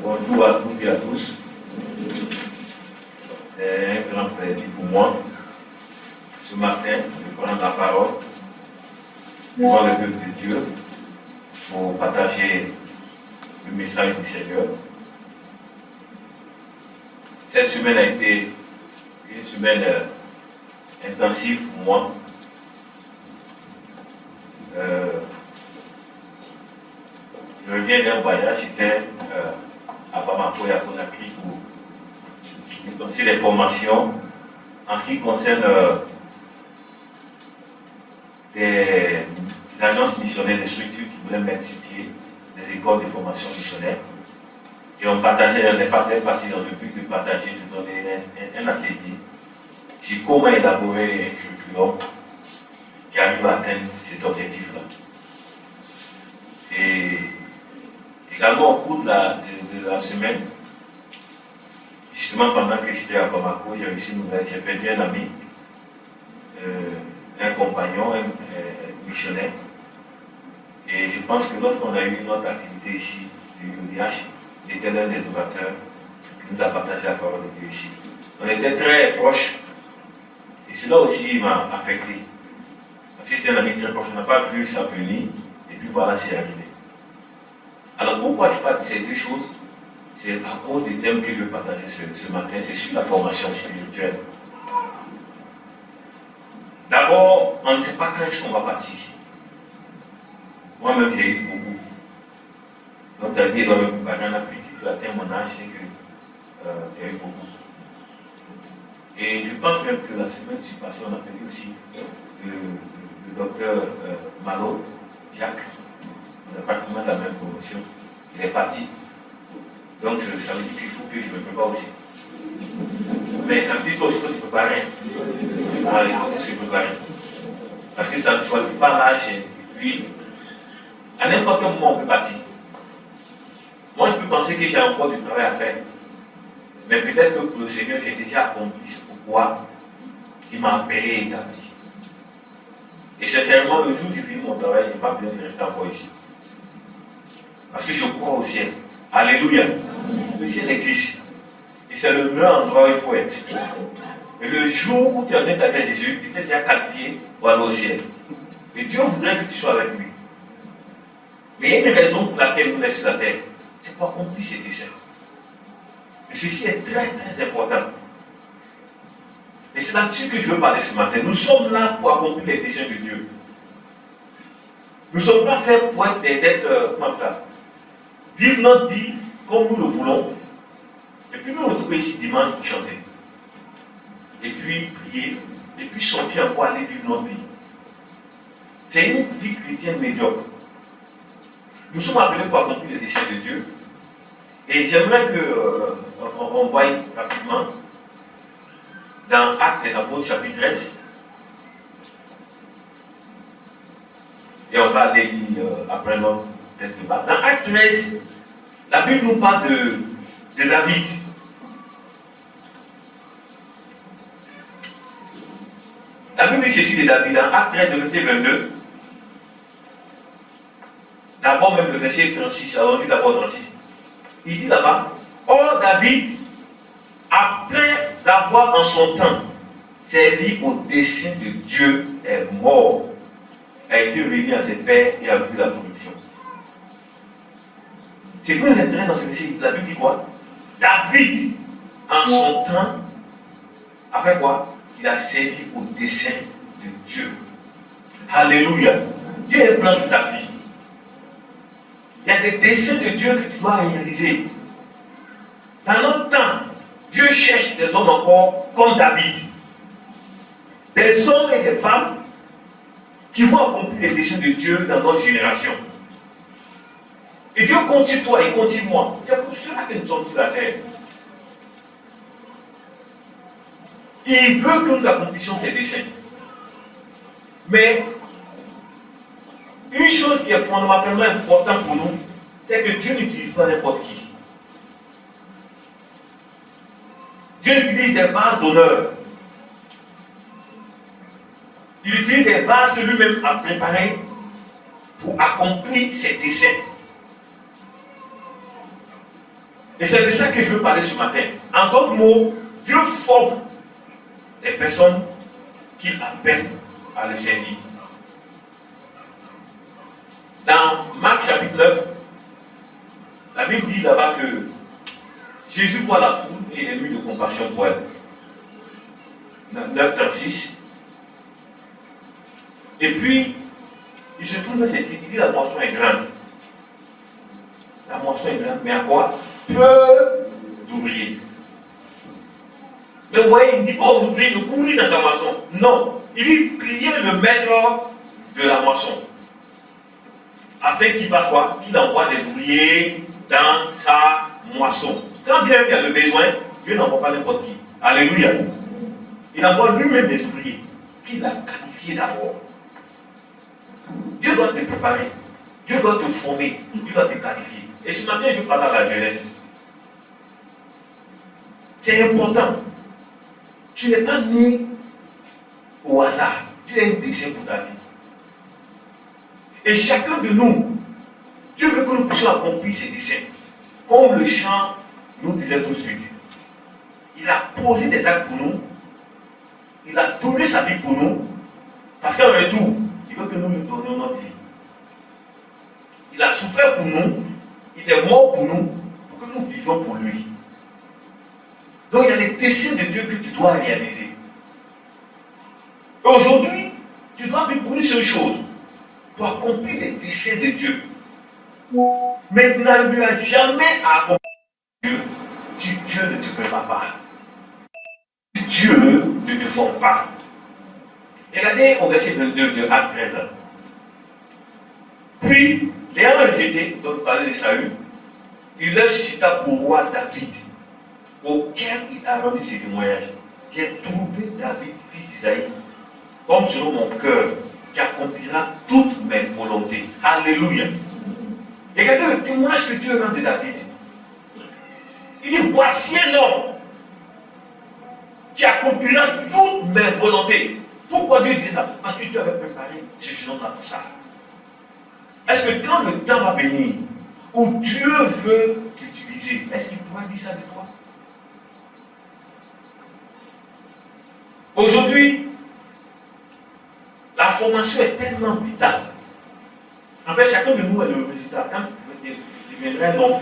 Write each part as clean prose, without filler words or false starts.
Bonjour à toutes et à tous. C'est un grand plaisir pour moi ce matin de prendre la parole devant le peuple de Dieu pour partager le message du Seigneur. Cette semaine a été une semaine intensive pour moi. Je reviens d'un voyage, j'étais à Bamako et à Conakry pour dispenser des formations en ce qui concerne des agences missionnaires, des structures qui voulaient mettre sur pied des écoles de formation missionnaire. Et on partageait, on est parti dans le but de partager, de donner un atelier sur comment élaborer un curriculum qui arrive à atteindre cet objectif-là. Et également au cours de la semaine, justement pendant que j'étais à Bamako, j'ai reçu une nouvelle, j'ai perdu un ami, un compagnon, un missionnaire. Et je pense que lorsqu'on a eu notre activité ici, du UDH, il était l'un des orateurs qui nous a partagé la parole de Dieu ici. On était très proches. Et cela aussi m'a affecté. Parce que c'était un ami très proche, on n'a pas vu ça venir. Et puis voilà, c'est arrivé. Alors pourquoi je parle de ces deux choses? C'est à cause du thème que je veux partager ce matin, c'est sur la formation spirituelle. D'abord, on ne sait pas quand est-ce qu'on va partir. Moi-même, j'ai eu beaucoup. Donc, ça veut dire, dans le bagage en Afrique, tu atteins mon âge, c'est que j'ai eu beaucoup. Et je pense même que la semaine passée, on a appelé aussi le docteur Malo, Jacques, on n'a pas vraiment la même promotion. Il est parti. Donc, ça veut dire qu'il faut que je me prépare aussi. Mais ça me dit toi aussi, toi, tu ne peux pas rien. Alors, il faut tous se préparer. Parce que ça ne choisit pas l'âge et puis, à n'importe quel moment, on peut partir. Moi, je peux penser que j'ai encore du travail à faire. Mais peut-être que pour le Seigneur, j'ai déjà accompli ce pourquoi il m'a appelé et établi. Et sincèrement, le jour où j'ai fini mon travail, je n'ai pas besoin de rester encore ici. Parce que je crois au ciel. Alléluia. Le ciel existe. Et c'est le meilleur endroit où il faut être. Et le jour où tu as donné ta vie à Jésus, tu t'es déjà qualifié pour aller au ciel. Et Dieu voudrait que tu sois avec lui. Mais il y a une raison pour laquelle nous sommes sur la terre. C'est pour accomplir ses desseins. Et ceci est très très important. Et c'est là-dessus que je veux parler ce matin. Nous sommes là pour accomplir les desseins de Dieu. Nous ne sommes pas faits pour être des êtres comme ça. Vivre notre vie comme nous le voulons. Et puis nous retrouver ici dimanche pour chanter. Et puis prier. Et puis sortir encore aller vivre notre vie. C'est une vie chrétienne médiocre. Nous sommes appelés pour accomplir les desseins de Dieu. Et j'aimerais qu'on voie rapidement dans Actes des Apôtres, chapitre 13. Et on va aller lire après notre texte de base. Dans Actes 13, la Bible nous parle de David. La Bible dit ceci de David, dans Actes 13, le verset 22. D'abord même le verset 36, allons-y d'abord 36. Il dit là-bas, or David, après avoir en son temps servi au dessein de Dieu, est mort, a été réuni à ses pères et a vu la corruption. C'est tout les intérêts dans ce verset. La Bible dit quoi? David, en son temps, a fait quoi? Il a servi au dessein de Dieu. Alléluia. Dieu est plein de ta vie. Il y a des desseins de Dieu que tu dois réaliser. Dans notre temps, Dieu cherche des hommes encore comme David. Des hommes et des femmes qui vont accomplir les desseins de Dieu dans notre génération. Et Dieu compte sur toi et compte sur moi. C'est pour cela que nous sommes sur la terre. Il veut que nous accomplissions ces desseins. Mais une chose qui est fondamentalement importante pour nous, c'est que Dieu n'utilise pas n'importe qui. Dieu utilise des vases d'honneur. Il utilise des vases que lui-même a préparés pour accomplir ses desseins. Et c'est de ça que je veux parler ce matin. En d'autres mots, Dieu forme des personnes qu'il appelle à le servir. Dans Marc chapitre 9, la Bible dit là-bas que Jésus voit la foule et il est ému de compassion pour elle. 9,36. Et puis, il se trouve dans cette île, il dit la moisson est grande. La moisson est grande, mais à quoi? Peu d'ouvriers. Mais vous voyez, il ne dit pas aux ouvriers de courir dans sa moisson. Non. Il dit prier le maître de la moisson. Afin qu'il fasse quoi? Qu'il envoie des ouvriers dans sa moisson. Quand bien il y a le besoin, Dieu n'envoie pas n'importe qui. Alléluia. Il envoie lui-même des ouvriers qu'il a qualifiés d'abord. Dieu doit te préparer. Dieu doit te former. Dieu doit te qualifier. Et ce matin, je parle à la jeunesse. C'est important. Tu n'es pas né au hasard. Dieu a un dessein pour ta vie. Et chacun de nous, Dieu veut que nous puissions accomplir ses desseins. Comme le chant nous disait tout de suite. Il a posé des actes pour nous. Il a donné sa vie pour nous. Parce qu'en retour, il veut que nous lui donnions notre vie. Il a souffert pour nous. Il est mort pour nous. Pour que nous vivions pour lui. Donc il y a les desseins de Dieu que tu dois réaliser. Et aujourd'hui, tu dois vivre pour une seule chose. Pour accomplir les desseins de Dieu. Mais tu n'arriveras jamais à accomplir Dieu si Dieu ne te prépare pas. Si Dieu ne te forme pas. Regardez au verset 22 de Acte 13. Puis, l'ayant rejeté, donc parler de Saül, il leur suscita pour roi David, auquel il a rendu ses témoignages. J'ai trouvé David, fils d'Isaïe, homme selon mon cœur, qui accomplira toutes mes volontés. Alléluia. Regardez le témoignage que Dieu rend de David. Il dit, voici un homme qui accomplira toutes mes volontés. Pourquoi Dieu disait ça? Parce que Dieu avait préparé ce jeune homme-là pour ça. Est-ce que quand le temps va venir où Dieu veut t'utiliser, est-ce qu'il pourra dire ça de toi? Aujourd'hui, la formation est tellement vitale. En fait, chacun de nous a le résultat. Quand tu deviendras un homme,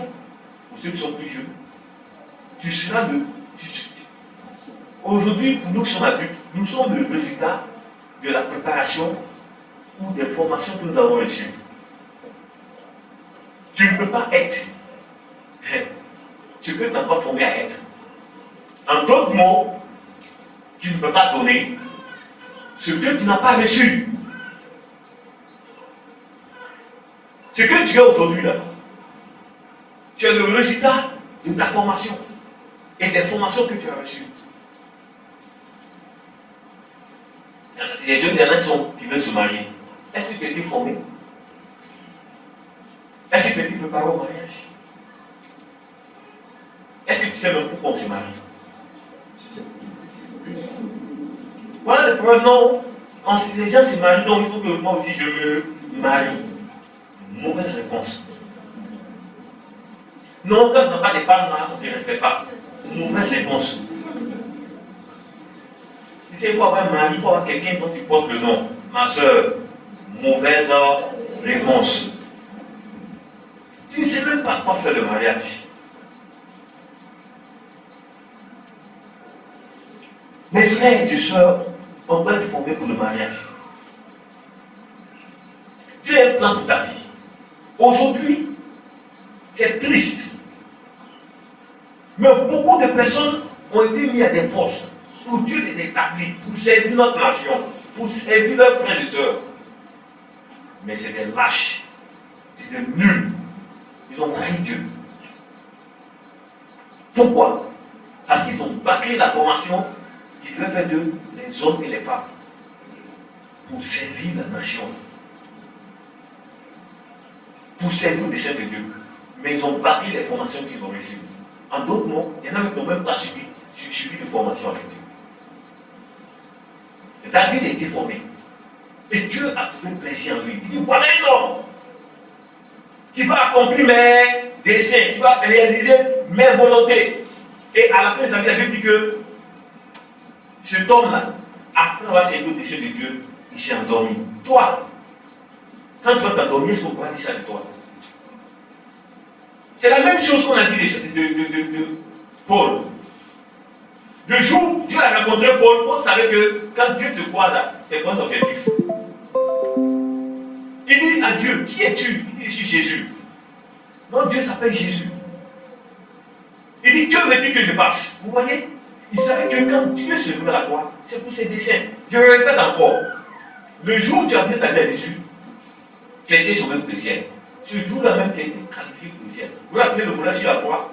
pour ceux qui sont plus jeunes, tu seras le. Aujourd'hui, pour nous qui sommes adultes, nous sommes le résultat de la préparation ou des formations que nous avons reçues. Tu ne peux pas être ce que tu n'as pas formé à être. En d'autres mots, tu ne peux pas donner ce que tu n'as pas reçu. Ce que tu as aujourd'hui là, tu es le résultat de ta formation et des formations que tu as reçues. Les jeunes, il y en a qui veulent se marier. Est-ce que tu as été formé? Est-ce que tu as été préparé au mariage? Est-ce que tu sais même pourquoi on se marie? Voilà le problème. Non, les gens se marient, donc il faut que moi aussi je me marie. Mauvaise réponse. Non, quand tu n'as pas de femmes là, on ne te respecte pas. Mauvaise réponse. Il faut avoir un mari, il faut avoir quelqu'un dont tu portes le nom. Ma soeur, mauvaise réponse. Tu ne sais même pas quoi faire le mariage. Mes frères et sœurs, on doit être formés pour le mariage. Dieu a un plan pour ta vie. Aujourd'hui, c'est triste. Mais beaucoup de personnes ont été mises à des postes où Dieu les a établis pour servir notre nation, pour servir leurs frères et sœurs. Mais c'est des lâches, c'est des nuls. Ils ont trahi Dieu. Pourquoi? Parce qu'ils ont bâclé la formation qui devait faire d'eux les hommes et les femmes pour servir la nation, pour servir le dessein de Dieu. Mais ils ont bâclé les formations qu'ils ont reçues. En d'autres mots, il y en a qui n'ont même pas suivi de formation avec Dieu. David a été formé. Et Dieu a trouvé plaisir en lui. Il dit, voilà un homme qui va accomplir mes desseins, qui va réaliser mes volontés. Et à la fin de sa vie, la Bible dit que cet homme-là, après avoir servi au dessein de Dieu, il s'est endormi. Toi, quand tu vas t'endormir, est-ce qu'on pourra dire ça de toi? C'est la même chose qu'on a dit de Paul. Le jour où Dieu a rencontré Paul, Paul savait que quand Dieu te croise, c'est quoi ton objectif? Il dit à Dieu, qui es-tu? Il dit, je suis Jésus. Non, Dieu s'appelle Jésus. Il dit, que veux-tu que je fasse? Vous voyez? Il savait que quand Dieu se révèle à toi, c'est pour ses desseins. Je le répète encore. Le jour où tu as donné ta vie à Jésus, tu as été sauvé pour le ciel. Ce jour-là même, tu as été qualifié pour le ciel. Vous vous rappelez le volet sur la croix?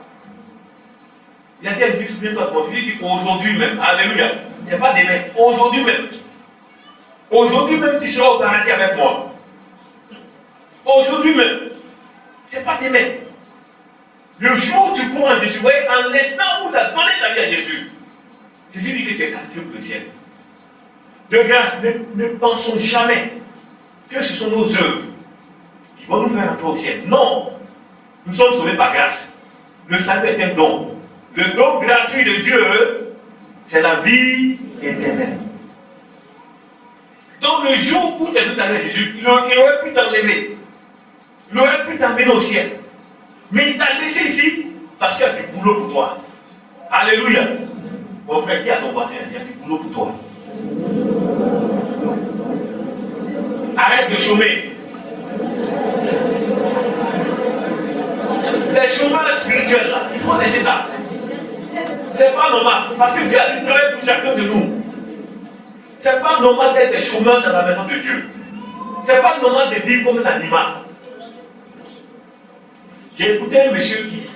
Il a dit à Jésus, souviens-toi de moi. Je lui dis qu'aujourd'hui même, alléluia, c'est pas demain, aujourd'hui même. Aujourd'hui même, tu seras au paradis avec moi. Aujourd'hui même. C'est pas demain. Le jour où tu crois en Jésus, voyez, en l'instant où il a donné sa vie à Jésus, Jésus dit que tu es qualifié pour le ciel. De grâce, ne pensons jamais que ce sont nos œuvres qui vont nous faire entrer au ciel. Non. Nous sommes sauvés par grâce. Le salut est un don. Le don gratuit de Dieu, c'est la vie éternelle. Donc le jour où tu as donné ta vie à Jésus, il aurait pu t'enlever. Il aurait pu t'emmener au ciel. Mais il t'a laissé ici parce qu'il y a du boulot pour toi. Alléluia. Mon frère, dis à ton voisin, il y a du boulot pour toi. Arrête de chômer. Les chômeurs spirituels là, il faut laisser ça. C'est pas normal. Parce que Dieu a du travail pour chacun de nous. C'est pas normal d'être des chômeurs dans la maison de Dieu. C'est pas normal de vivre comme un animal. J'ai écouté un monsieur qui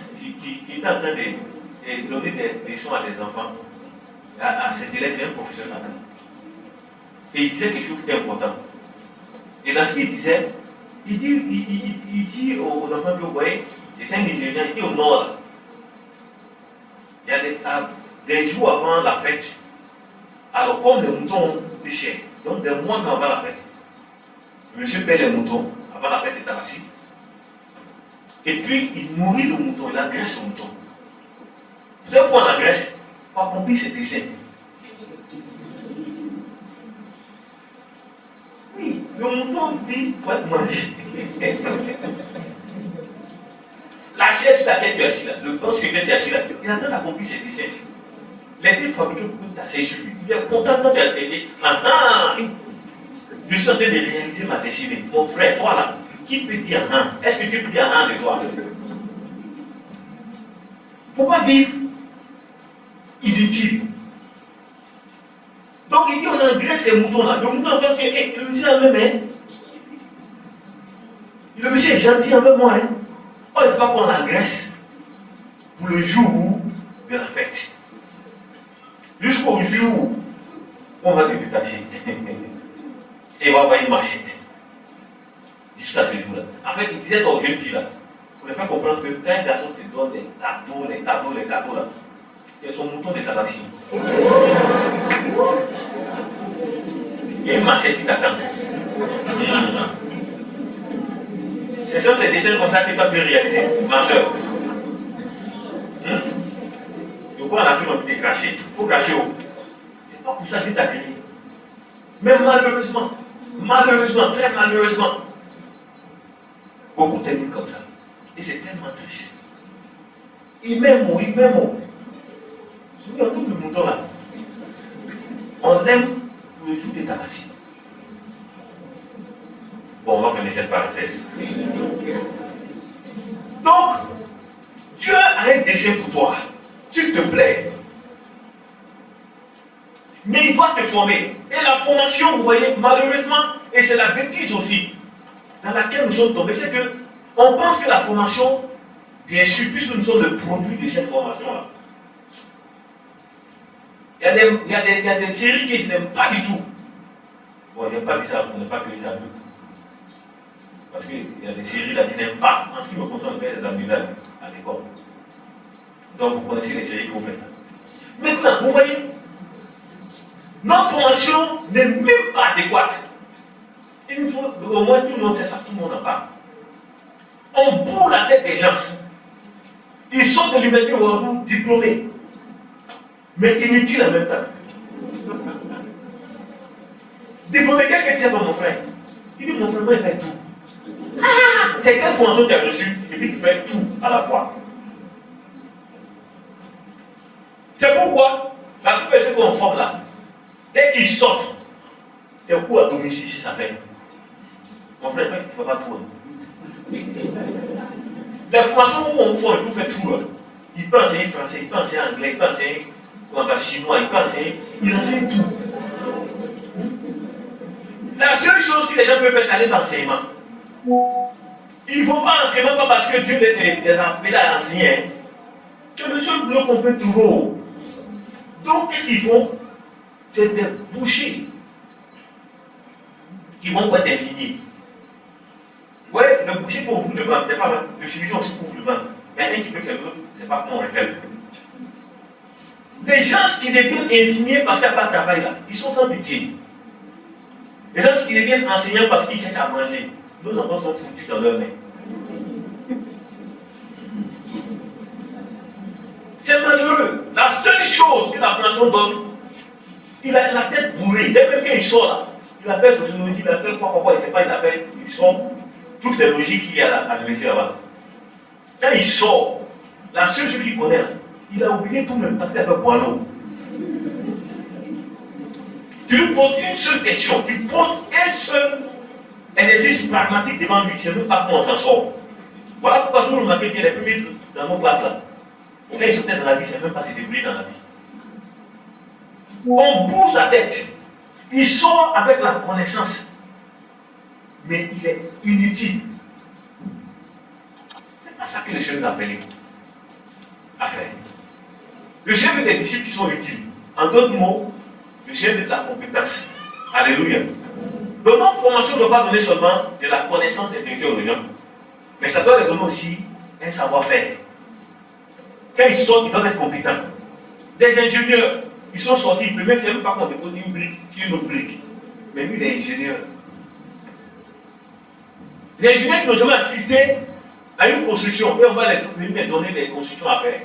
était en train de donner des leçons à des enfants, à ses élèves, c'est un professionnel. Et il disait quelque chose qui était important. Et dans ce qu'il disait, il dit aux enfants que vous voyez, c'est un Nigérien, il dit au nord, là, il y a des jours avant la fête, alors comme les moutons déchets, donc des mois avant la fête, le monsieur paie les moutons avant la fête des tabaxis. Et puis il nourrit le mouton, il engraisse le mouton. Vous savez pourquoi on engraisse? Pour accomplir ses desseins. Oui, le mouton vit pour être mangé. La chair sur laquelle tu es assis là, le banc sur lequel tu es assis là, il est en train d'accomplir ses desseins. Les deux fabriqués pour t'asseoir sur lui. Il est content quand tu as dit, je suis en train de réaliser ma destinée. Mon frère, toi là, qui peut dire est-ce que tu peux dire de toi? Il ne faut pas vivre inutile. Donc il dit on engraisse ces moutons-là. Le mouton pense que le monsieur a même, le monsieur est gentil avec moi. Oh, il ne faut pas qu'on l'engraisse pour le jour de la fête. Jusqu'au jour où on va le détacher. Et il va avoir une machette. Jusqu'à ce jour-là. En fait, il disait ça aux jeunes filles là. Pour les faire comprendre que quand un garçon te donne des cadeaux là, c'est son mouton de tabaxi. Il y a une machette qui t'attend. C'est sur ces dessins comme ça que toi tu veux réaliser, ma soeur. Pourquoi en Afrique on peut te cracher? Il faut cracher où? C'est pas pour ça que Dieu t'a créé. Mais malheureusement, très malheureusement, beaucoup terminent comme ça. Et c'est tellement triste. Il m'aime. Vous voyez le mouton là. On l'aime pour le jour de tabaxi. Bon, on va fermer cette parenthèse. Donc, Dieu a un dessein pour toi. S'il te plaît. Mais il doit te former. Et la formation, vous voyez, malheureusement, et c'est la bêtise aussi, dans laquelle nous sommes tombés, c'est que on pense que la formation, bien sûr, puisque nous sommes le produit de cette formation-là, il y a des séries que je n'aime pas du tout. Bon, je n'aime pas dit ça pour ne pas que j'avoue. Parce qu'il y a des séries là, je n'aime pas. En ce qui me concerne, les amis là, à l'école. Donc, vous connaissez les séries que vous faites. Maintenant, vous voyez, notre formation n'est même pas adéquate. Il faut au moins tout le monde sait ça, tout le monde en parle. On bourre la tête des gens. Ils sont de l'humanité ou diplômés, mais inutiles en même temps. Diplômé, qu'est-ce que tu sais pour mon frère? Il dit, mon frère, moi, il fait tout. Ah, c'est quelle formation tu as reçue et puis tu fais tout à la fois. C'est pourquoi la plupart de ceux qu'on forme là, dès qu'ils sortent, c'est au coup à domicile si ça fait. Mon frère, tu ne fais pas tout. Hein. La formation où on forme, il peut faire tout. Hein. Il peut enseigner français, il peut enseigner anglais, il peut enseigner chinois, il peut enseigner, il enseigne tout. La seule chose que les gens peuvent faire, c'est aller dans l'enseignement. Ils ne vont pas l'enseignement pas parce que Dieu les a appelés à enseigner. Hein. C'est le seul boulot qu'on peut trouver. Donc, qu'est-ce qu'ils font? C'est des bouchers qui vont être infinis. Vous voyez, le boucher pour ouvrir le ventre, c'est pas mal. Le chirurgien aussi ouvre le ventre. Il y a un qui peut faire l'autre, c'est pas comment on le fait. Les gens qui deviennent infirmiers parce qu'il n'y a pas de travail là, ils sont sans pitié. Les gens qui deviennent enseignants parce qu'ils cherchent à manger, nos enfants sont foutus dans leurs mains. C'est malheureux. La seule chose que la nation donne, il a la tête bourrée. Dès même qu'il sort là, il a fait sociologie, il a fait quoi, il ne sait pas, il a fait, il sort toutes les logiques qu'il y a à l'université là-bas. Quand il sort, la seule chose qu'il connaît, il a oublié tout même parce qu'il a fait boileau. Tu lui poses une seule question, tu poses un seul exercice pragmatique devant lui, je ne sais même pas comment on s'en sort. Voilà pourquoi je vous remarquez bien les premiers dans nos classes là. Quand ils sortaient dans la vie, je ne sais même pas se débrouiller dans la vie. On bouge la tête. Il sort avec la connaissance. Mais il est inutile. Ce n'est pas ça que le Seigneur nous a appelé à faire. Le Seigneur veut des disciples qui sont utiles. En d'autres mots, le Seigneur veut de la compétence. Alléluia. Donc notre formation ne doit pas donner seulement de la connaissance intellectuelle aux gens, mais ça doit leur donner aussi un savoir-faire. Quand ils sortent, ils doivent être compétents. Des ingénieurs, ils sont sortis, ils ne peuvent même pas qu'on dépose une brique sur une autre brique. Mais lui, il est ingénieur. Les ingénieurs qui n'ont jamais assisté à une construction, et on va leur donner des constructions à faire.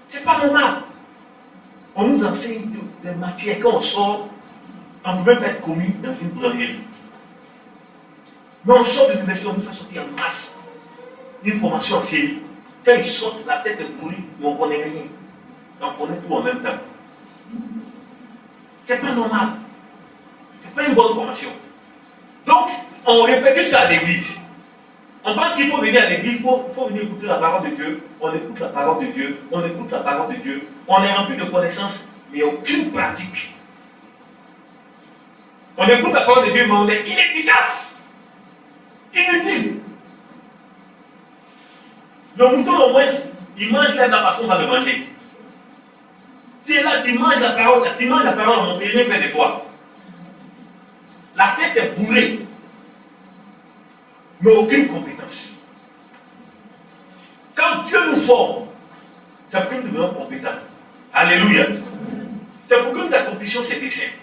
C'est pas normal. On nous enseigne des matières, quand on sort, on ne peut même être commis dans une boulangerie. Mais on sort de l'université, on nous fait sortir en masse. Une formation en série. Quand ils sortent, la tête est pourrie, mais on ne connaît rien. On connaît tout en même temps. C'est pas normal. C'est pas une bonne formation. Donc, on répète ça à l'église. On pense qu'il faut venir à l'église, il faut venir écouter la parole de Dieu. On écoute la parole de Dieu, on écoute la parole de Dieu. On est rempli de connaissances, mais il n'y a aucune pratique. On écoute la parole de Dieu, mais on est inefficace. Inutile. Le mouton, au moins, il mange l'herbe parce qu'on va le manger. Tu es là, tu manges la parole, mon Dieu, rien fait de toi. La tête est bourrée, mais aucune compétence. Quand Dieu nous forme, c'est pour que nous devenons compétents. Alléluia. C'est pour que nous accomplissions ses desseins.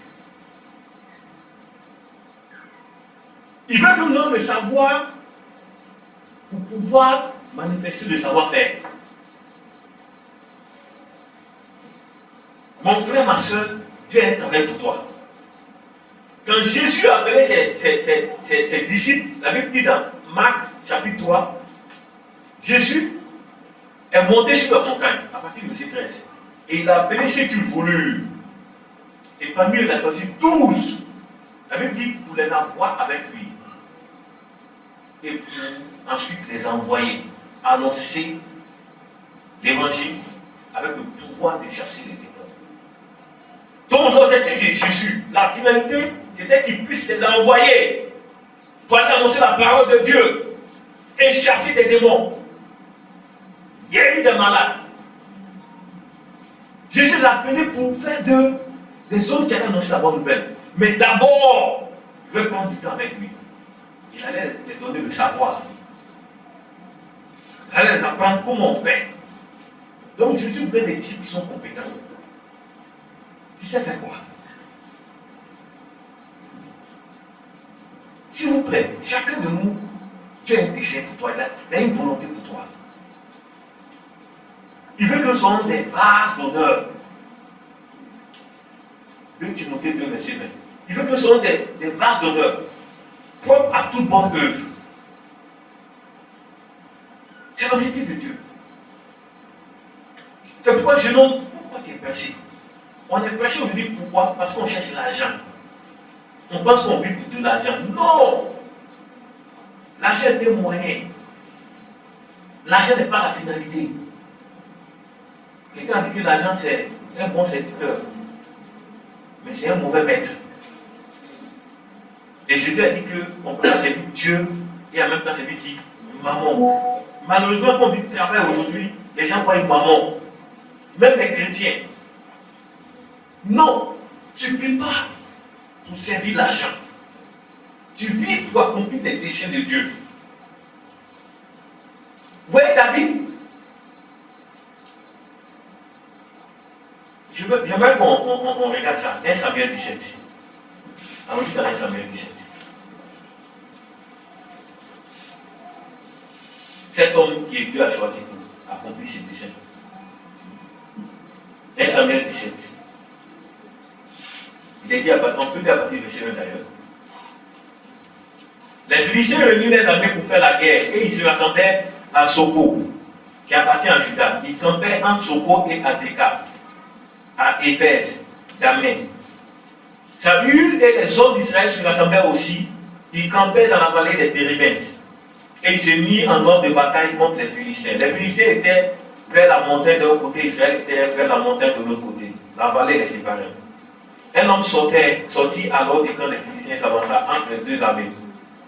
Il veut que nous donne le savoir pour pouvoir manifester le savoir-faire. Mon frère, ma soeur, Dieu a un travail pour toi. Quand Jésus a appelé ses disciples, la Bible dit dans Marc chapitre 3, Jésus est monté sur la montagne, à partir du verset 13. Et il a appelé ceux qu'il voulut. Et parmi eux, il a choisi 12. La Bible dit pour les envoyer avec lui. Et pour ensuite les envoyer, annoncer l'évangile avec le pouvoir de chasser les démons. Donc l'objectif de Jésus, la finalité, c'était qu'il puisse les envoyer pour aller annoncer la parole de Dieu et chasser des démons, guérir des malades. Jésus l'a appelé pour faire des hommes qui allaient annoncer la bonne nouvelle. Mais d'abord, il veut prendre du temps avec lui. Il allait les donner le savoir. Il allait les apprendre comment on fait. Donc Jésus voulait des disciples qui sont compétents. Tu sais faire quoi? S'il vous plaît, chacun de nous, tu as un dessein pour toi, il a une volonté pour toi. Il veut que nous soyons des vases d'honneur. 2 Timothée 2, verset 20. Il veut que nous soyons des vases d'honneur, propres à toute bonne œuvre. C'est l'objectif de Dieu. C'est pourquoi je nomme, pourquoi tu es pressé? On est pressé aujourd'hui, pourquoi? Parce qu'on cherche l'argent. On pense qu'on vit de l'argent. Non! L'argent est un moyen. L'argent n'est pas la finalité. Quelqu'un a dit que l'argent c'est un bon serviteur, mais c'est un mauvais maître. Et Jésus a dit qu'on peut pas servir Dieu et en même temps servir qui? Maman. Malheureusement, quand on dit travail aujourd'hui, les gens voient une maman. Même les chrétiens. Non, tu ne vis pas pour servir l'argent. Tu vis pour accomplir les desseins de Dieu. Vous voyez David? J'aimerais qu'on regarde ça. 1 Samuel 17. Allons-y dans 1 Samuel 17. Cet homme qui Dieu a choisi pour accomplir ses desseins. 1 Samuel 17. Il est dit, on peut dire à partir du verset 1 d'ailleurs. Les Philistins réunirent les armées pour faire la guerre et ils se rassemblaient à Soko, qui appartient à Juda. Ils campaient entre Soko et Azekah, à Éphèse, d'Amén. Saül et les hommes d'Israël se rassemblaient aussi. Ils campaient dans la vallée des Térébintes. Et ils se mirent en ordre de bataille contre les Philistins. Les Philistins étaient vers la montagne de l'autre côté, Israël était vers la montagne de l'autre côté. La vallée les séparait. Un homme sortit alors et quand les Philistins s'avança entre les deux armées.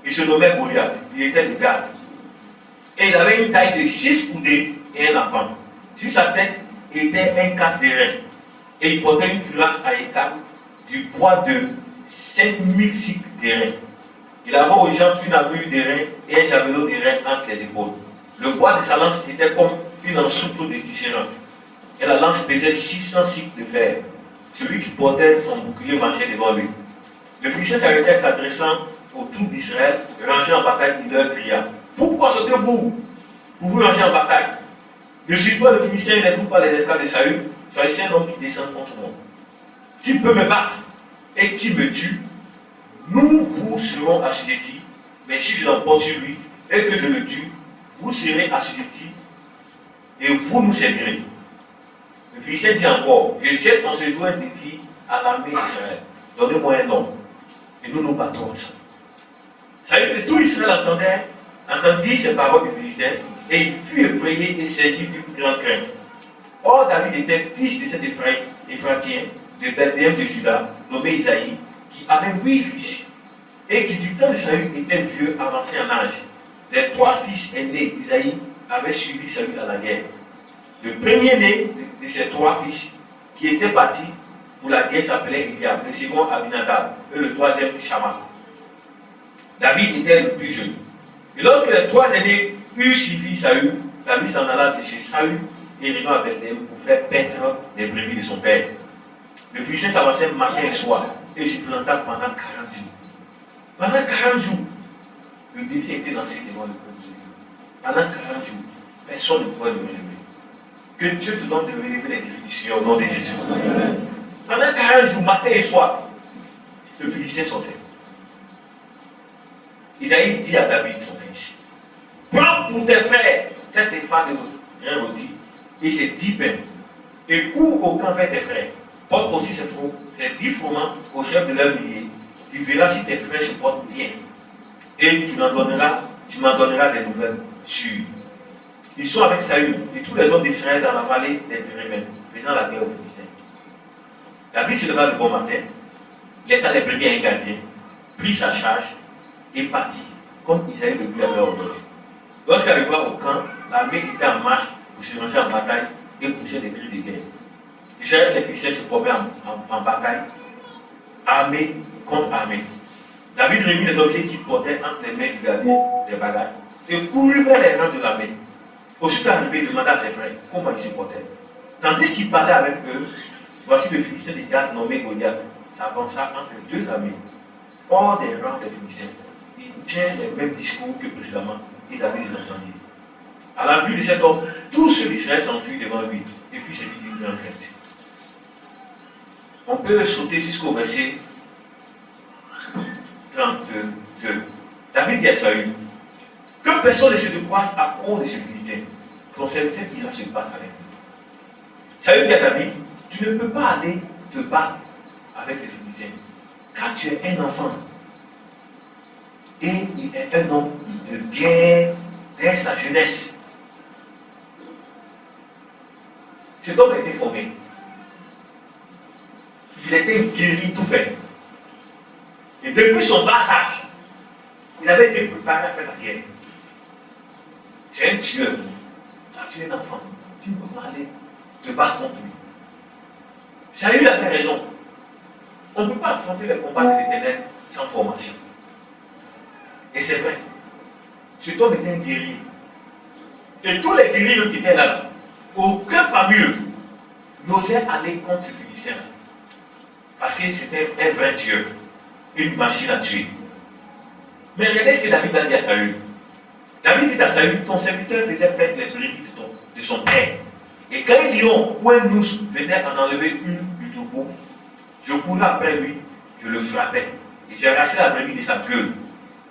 Il se nommait Goliath. Il était de Gath. Et il avait une taille de 6 coudées et un arpent. Sur sa tête était un casque d'airain. Et il portait une cuirasse à écailles du poids de 5000 cycles d'airain. Il avait aux jambes une armure d'airain et un javelot d'airain entre les épaules. Le poids de sa lance était comme une ensouple de tisserand. Et la lance pesait 600 cycles de fer. Celui qui portait son bouclier marchait devant lui. Le Philistin s'arrêtait s'adressant aux troupes d'Israël, rangés en bataille, il leur cria: pourquoi sautez-vous pour vous ranger en bataille? Ne suis-je pas le Philistin et n'êtes-vous pas les esclaves de Saül? Soyez un homme qui descend contre moi. S'il peut me battre et qu'il me tue, nous vous serons assujettis. Mais si je l'emporte sur lui et que je le tue, vous serez assujettis et vous nous servirez. Le Philistin dit encore: je jette en ce jour un défi à l'armée d'Israël. Donnez-moi un homme et nous nous battons ensemble. Saül et tout Israël entendit ces paroles du Philistin et il fut effrayé et saisi d'une grande crainte. Or David était fils de cet Éphratien de Bethléem de Juda, nommé Isaïe, qui avait 8 fils et qui du temps de Saül était vieux, avancé en âge. Les 3 fils aînés d'Isaïe avaient suivi Saül à la guerre. Le premier-né de ces 3 fils qui était parti pour la guerre s'appelait Eliab, le second Abinadab et le troisième Shama. David était le plus jeune. Et lorsque les 3 aînés eurent suivi Saül, David s'en alla de chez Saül et revint à Bethléem pour faire paître les brebis de son père. Le Philistin s'avançait matin et soir et se planta pendant 40 jours. Pendant 40 jours, le défi était lancé devant le peuple de Dieu. Pendant 40 jours, personne ne pouvait le relever. Que Dieu te donne de relever les défis du Seigneur au nom de Jésus. Pendant 40 jours, matin et soir, le Philistin sortait. Isaïe dit à David, son fils: prends pour tes frères cette effa de grain rôti et ces 10 pains, et cours au camp vers tes frères. Porte aussi ces 10 froment au chef de leur millier. Tu verras si tes frères se portent bien. Et tu m'en donneras des nouvelles sûres. Ils sont avec Saül et tous les hommes d'Israël dans la vallée des Térébintes, faisant la guerre aux Philistins. David se leva le bon matin, laissa les brebis à un gardien, prit sa charge et partit, comme Isaïe le lui avait ordonné. Lorsqu'il arriva au camp, l'armée était en marche pour se ranger en bataille et pousser des cris de guerre. Israël et les Philistins se formaient en bataille, armée contre armée. David remit les objets qu'il portait entre les mains du gardien des bagages et courut vers les rangs de l'armée. Aussitôt arrivé, il demanda à ses frères comment ils se portaient. Tandis qu'il parlait avec eux, voici le Philistin de Gath nommé Goliath s'avança entre les 2 armées, hors des rangs des Philistins. Il tient les mêmes discours que précédemment et David les entendit. À la vue de cet homme, tous ceux d'Israël s'enfuient devant lui. Et puis c'est une grande crainte. On peut sauter jusqu'au verset 32. David dit à Saül, que personne ne se décourage à cause de ce Philistin. Ton serviteur ira se battre avec lui. Saül dit à David, tu ne peux pas aller te battre avec les Philistins, car tu es un enfant. Et il est un homme de guerre dès sa jeunesse. Cet homme a été formé. Il était guéri, tout fait. Et depuis son bas âge, il avait été préparé à faire la guerre. C'est un tueur. Toi, tu es un enfant. Tu ne peux pas aller te battre contre lui. Saül avait raison. On ne peut pas affronter les combats de l'Éternel sans formation. Et c'est vrai. Cet homme était un guerrier. Et tous les guerriers qui étaient là, aucun parmi eux n'osait aller contre ce Philistin. Parce que c'était un vrai tueur. Une machine à tuer. Mais regardez ce que David a dit à Saül. David dit à Saül, ton serviteur faisait perdre les brebis de son père. Et quand un lion ou un ours venait en enlever une du troupeau, je courais après lui, je le frappais. Et j'arrachais la brebis de sa gueule.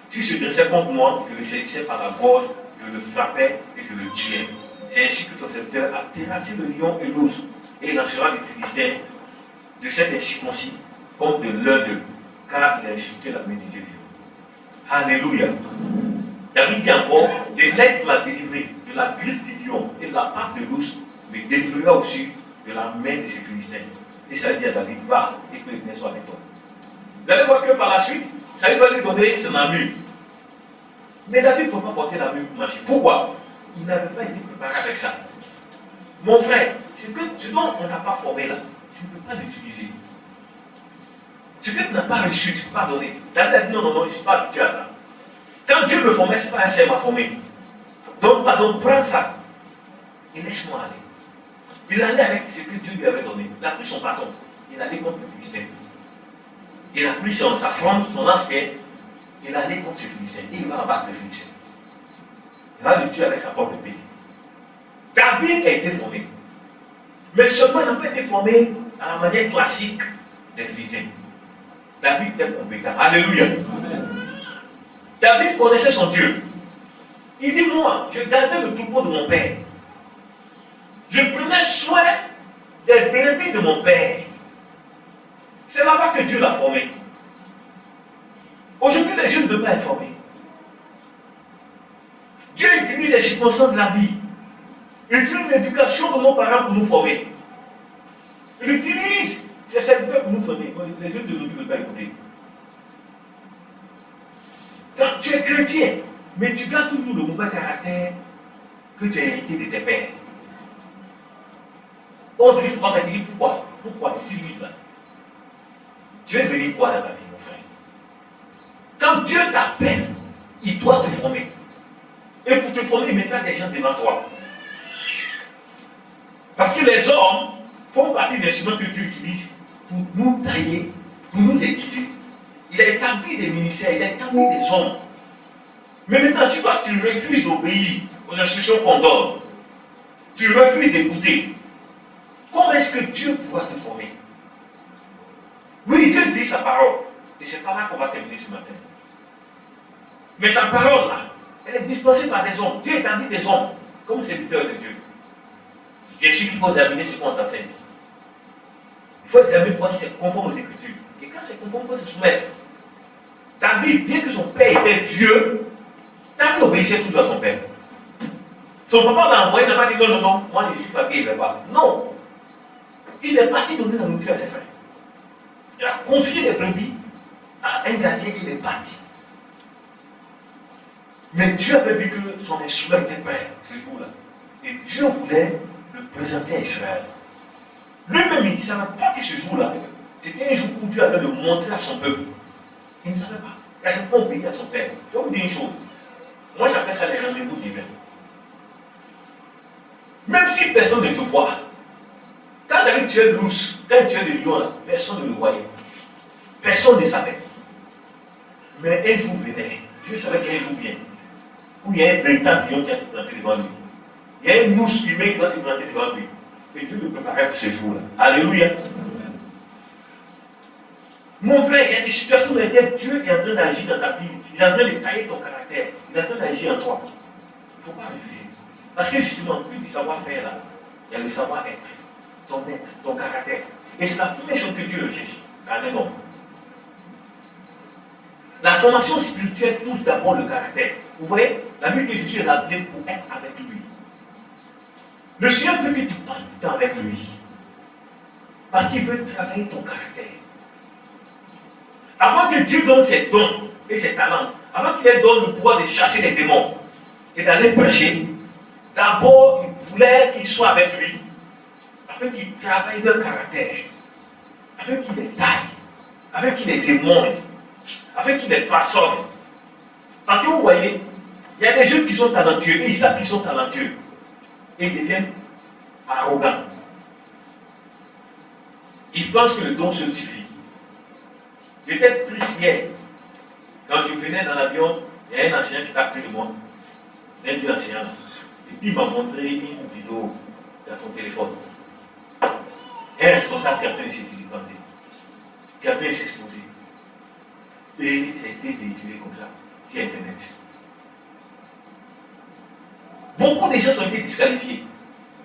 S'il se dressait contre moi, je le saisissais par la gorge, je le frappais et je le tuais. C'est ainsi que ton serviteur a terrassé le lion et l'ours. Et il lancera les Philistins de cet incirconcis comme de l'un d'eux, car il a insulté la main de Dieu. Alléluia. David dit encore, de l'aide m'a délivré de la griffe du lion et de la patte de l'ours, me délivrera aussi de la main de ces Philistins. Et ça dit à David, va et que l'Éternel soit avec toi. Vous allez voir que par la suite, ça va lui donner son armure. Mais David ne peut pas porter l'armure pour marcher. Pourquoi? Il n'avait pas été préparé avec ça. Mon frère, ce dont on n'a pas formé là, tu ne peux pas l'utiliser. Ce que tu n'as pas reçu, tu ne peux pas donner. David a dit non, je ne suis pas habitué à ça. Quand Dieu me formait, ce n'est pas un seul m'a formé. Donc, pardon, prends ça et laisse-moi aller. Il allait avec ce que Dieu lui avait donné. Il a pris son bâton. Il allait contre le Philistin. Il a pris sa fronde, son lance-pierre. Il allait contre ce Philistin. Et il va abattre le Philistin. Il va le tuer avec sa propre épée. David a été formé. Mais seulement il n'a pas été formé à la manière classique des Philistins. David était compétent. Alléluia. Amen. David connaissait son Dieu. Il dit, moi, je gardais le troupeau de mon père. Je prenais soin des brebis de mon père. C'est là-bas que Dieu l'a formé. Aujourd'hui, les jeunes ne veulent pas être formés. Dieu utilise les circonstances de la vie. Il utilise l'éducation de nos parents pour nous former. Il utilise ses serviteurs pour nous former. Les jeunes de aujourd'hui ne veulent pas écouter. Quand tu es chrétien, mais tu gardes toujours le mauvais caractère que tu as hérité de tes pères. On ne faut pas fatiguer. Pourquoi? Pourquoi tu dis là? Tu veux devenir quoi dans ta vie, mon frère? Quand Dieu t'appelle, il doit te former. Et pour te former, il mettra des gens devant toi. Parce que les hommes font partie des instruments que Dieu utilise pour nous tailler, pour nous aiguiser. Il a établi des ministères, il a établi des hommes. Mais maintenant, si toi tu refuses d'obéir aux instructions qu'on donne, tu refuses d'écouter, comment est-ce que Dieu pourra te former? Oui, Dieu dit sa parole. Et c'est par là qu'on va terminer ce matin. Mais sa parole là, elle est dispensée par des hommes. Dieu établit des hommes comme serviteurs de Dieu. Bien sûr qu'il faut examiner ce qu'on t'enseigne. Il faut examiner pour si c'est conforme aux Écritures. Et quand c'est conforme, il faut se soumettre. David, bien que son père était vieux, David obéissait toujours à son père. Son papa l'a envoyé, il n'a pas dit non, moi je suis fatigué, il ne va pas. Non. Il est parti donner la nourriture à ses frères. Il a confié les brebis à un gardien, il est parti. Mais Dieu avait vu que son instrument était prêt ce jour-là. Et Dieu voulait le présenter à Israël. Lui-même, il ne savait pas que ce jour-là, c'était un jour où Dieu allait le montrer à son peuple. Il ne savait pas. Il n'a pas obéi à son père. Je vais vous dire une chose. Moi, j'appelle ça les rendez-vous divins. Même si personne ne te voit, quand David tuait l'ours, quand il tuait le lion, là, personne ne le voyait. Personne ne savait. Mais un jour venait. Dieu savait qu'un jour vient. Où il y a un véritable lion qui a se planté devant lui. Il y a une mousse humaine qui va se présenter devant lui. Et Dieu le préparait pour ce jour-là. Alléluia. Mon frère, il y a des situations dans lesquelles Dieu est en train d'agir dans ta vie. Il est en train de tailler ton caractère. Il est en train d'agir en toi. Il ne faut pas refuser. Parce que justement, plus du savoir-faire là, il y a le savoir-être. Ton être, ton caractère. Et c'est la première chose que Dieu recherche dans un homme. La formation spirituelle touche d'abord le caractère. Vous voyez, la vie que Jésus est appelé pour être avec lui. Le Seigneur veut que tu passes du temps avec lui. Parce qu'il veut travailler ton caractère. Avant que Dieu donne ses dons et ses talents, avant qu'il leur donne le pouvoir de chasser les démons et d'aller prêcher, d'abord il voulait qu'ils soient avec lui, afin qu'il travaille leur caractère, afin qu'il les taille, afin qu'il les émonde, afin qu'il les façonne. Parce que vous voyez, il y a des jeunes qui sont talentueux et ils savent qu'ils sont talentueux. Et ils deviennent arrogants. Ils pensent que le don se suffit. J'étais triste hier. Quand je venais dans l'avion, il y a un enseignant qui t'a appelé de moi. Un vieux enseignant. Et puis il m'a montré une vidéo dans son téléphone. Un responsable qui est en train de s'étudier, qui est en train de s'exposer. Et ça a été véhiculé comme ça, sur Internet. Beaucoup de gens ont été disqualifiés.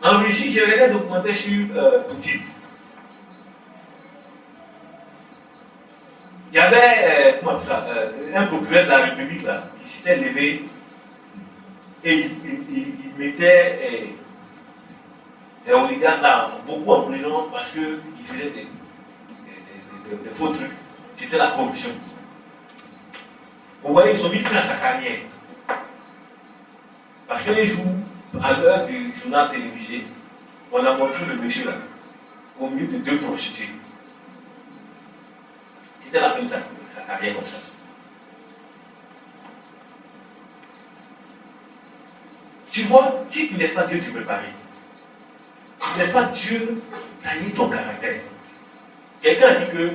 En Russie, j'ai regardé un documentaire sur Poutine. Il y avait un procureur de la République là, qui s'était levé et il mettait les oligarques là, beaucoup en prison parce qu'ils faisaient des faux trucs. C'était la corruption. Vous voyez, ils ont mis fin à sa carrière. Parce qu'un jour, à l'heure du journal télévisé, on a montré le monsieur là, au milieu de deux prostituées. C'était la fin de sa carrière comme ça. Tu vois, si tu ne laisses pas Dieu te préparer, tu ne laisses pas Dieu tailler ton caractère. Quelqu'un a dit que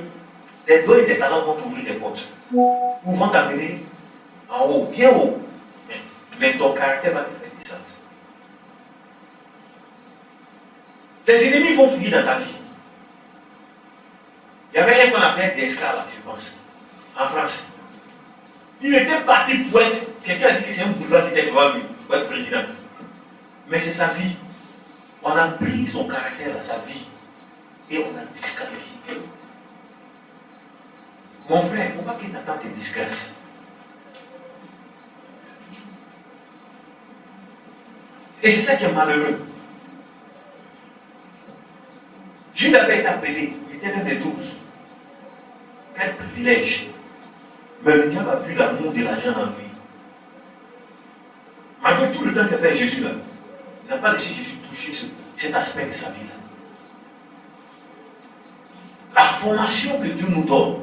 tes dons et tes talents vont t'ouvrir des portes. Ou vont t'amener en haut, bien haut. Mais ton caractère va te faire descendre. Tes ennemis vont finir dans ta vie. Il y avait un qu'on appelait Descartes, là, je pense, en France. Il était parti pour être, quelqu'un a dit que c'est un bourgeois qui était devant lui, pour être président. Mais c'est sa vie. On a pris son caractère à sa vie et on a disqualifié. Mon frère, il ne faut pas qu'il t'attende tes disgrâces. Et c'est ça qui est malheureux. Jude avait été appelé, il était l'un des 12. Quel privilège. Mais le diable a vu l'amour de l'argent en lui. Malgré tout le temps qu'a fait Jésus là, il n'a pas laissé Jésus toucher cet aspect de sa vie là. La formation que Dieu nous donne.